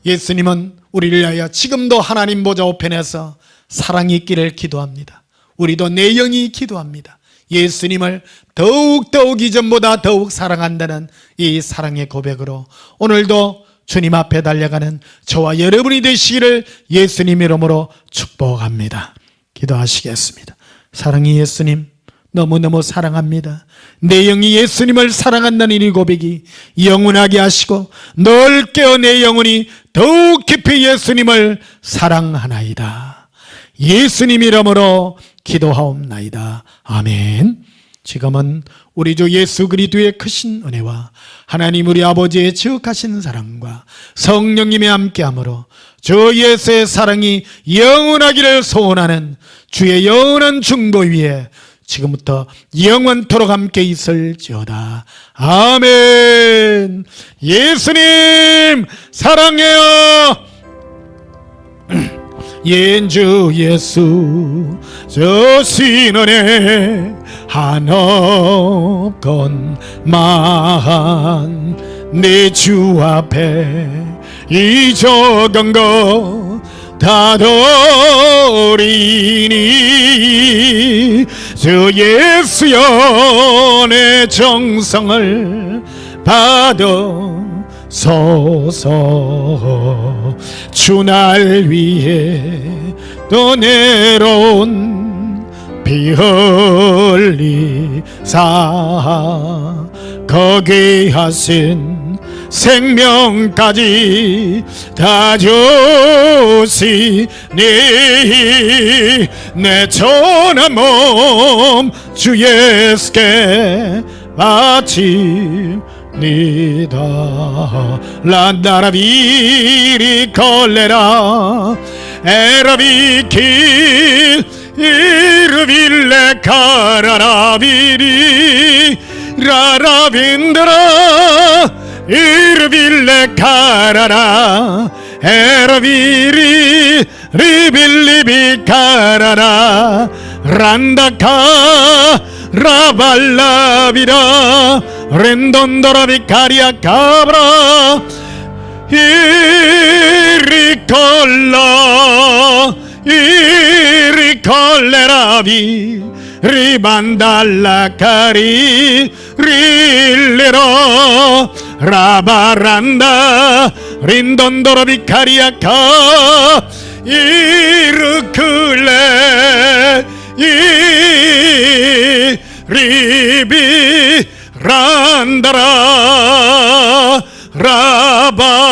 예수님은 우리를 위하여 지금도 하나님 보좌 우편에서 사랑이 있기를 기도합니다. 우리도 내 영이 기도합니다. 예수님을 더욱 이전보다 더욱 사랑한다는 이 사랑의 고백으로 오늘도 주님 앞에 달려가는 저와 여러분이 되시기를 예수님 이름으로 축복합니다. 기도하시겠습니다. 사랑의 예수님, 너무너무 사랑합니다. 내 영이 예수님을 사랑한다는 이 고백이 영원하게 하시고 넓게 내 영혼이 더욱 깊이 예수님을 사랑하나이다. 예수님 이름으로 기도하옵나이다. 아멘. 지금은 우리 주 예수 그리스도의 크신 은혜와 하나님 우리 아버지의 지극하신 사랑과 성령님의 함께함으로 주 예수의 사랑이 영원하기를 소원하는 주의 영원한 중보 위에 지금부터 영원토록 함께 있을지어다. 아멘. 예수님 사랑해요. 주 예수 주신 은혜 한없건만 내 주 앞에 잊어간 것 다 버리니 주 예수여 내 정성을 받으소서. 주 날 위해 또 내려온 피 흘리사 거귀하신 생명까지 다 주시니 내 천한 몸 주 예수께 바칩니다. 란다라비리 콜레라 에라비킬 이르빌레 카라라비리 라라빈드라 이르빌레 카라라 에라비리 리빌리비 카라라 란다카 라발라비라 렌돈도라비 카리아 카브라 이리 콜레라비 리반달라카리 릴레로 라바란다 린돈도로비카리아카 이르클레 리비 란다라 라바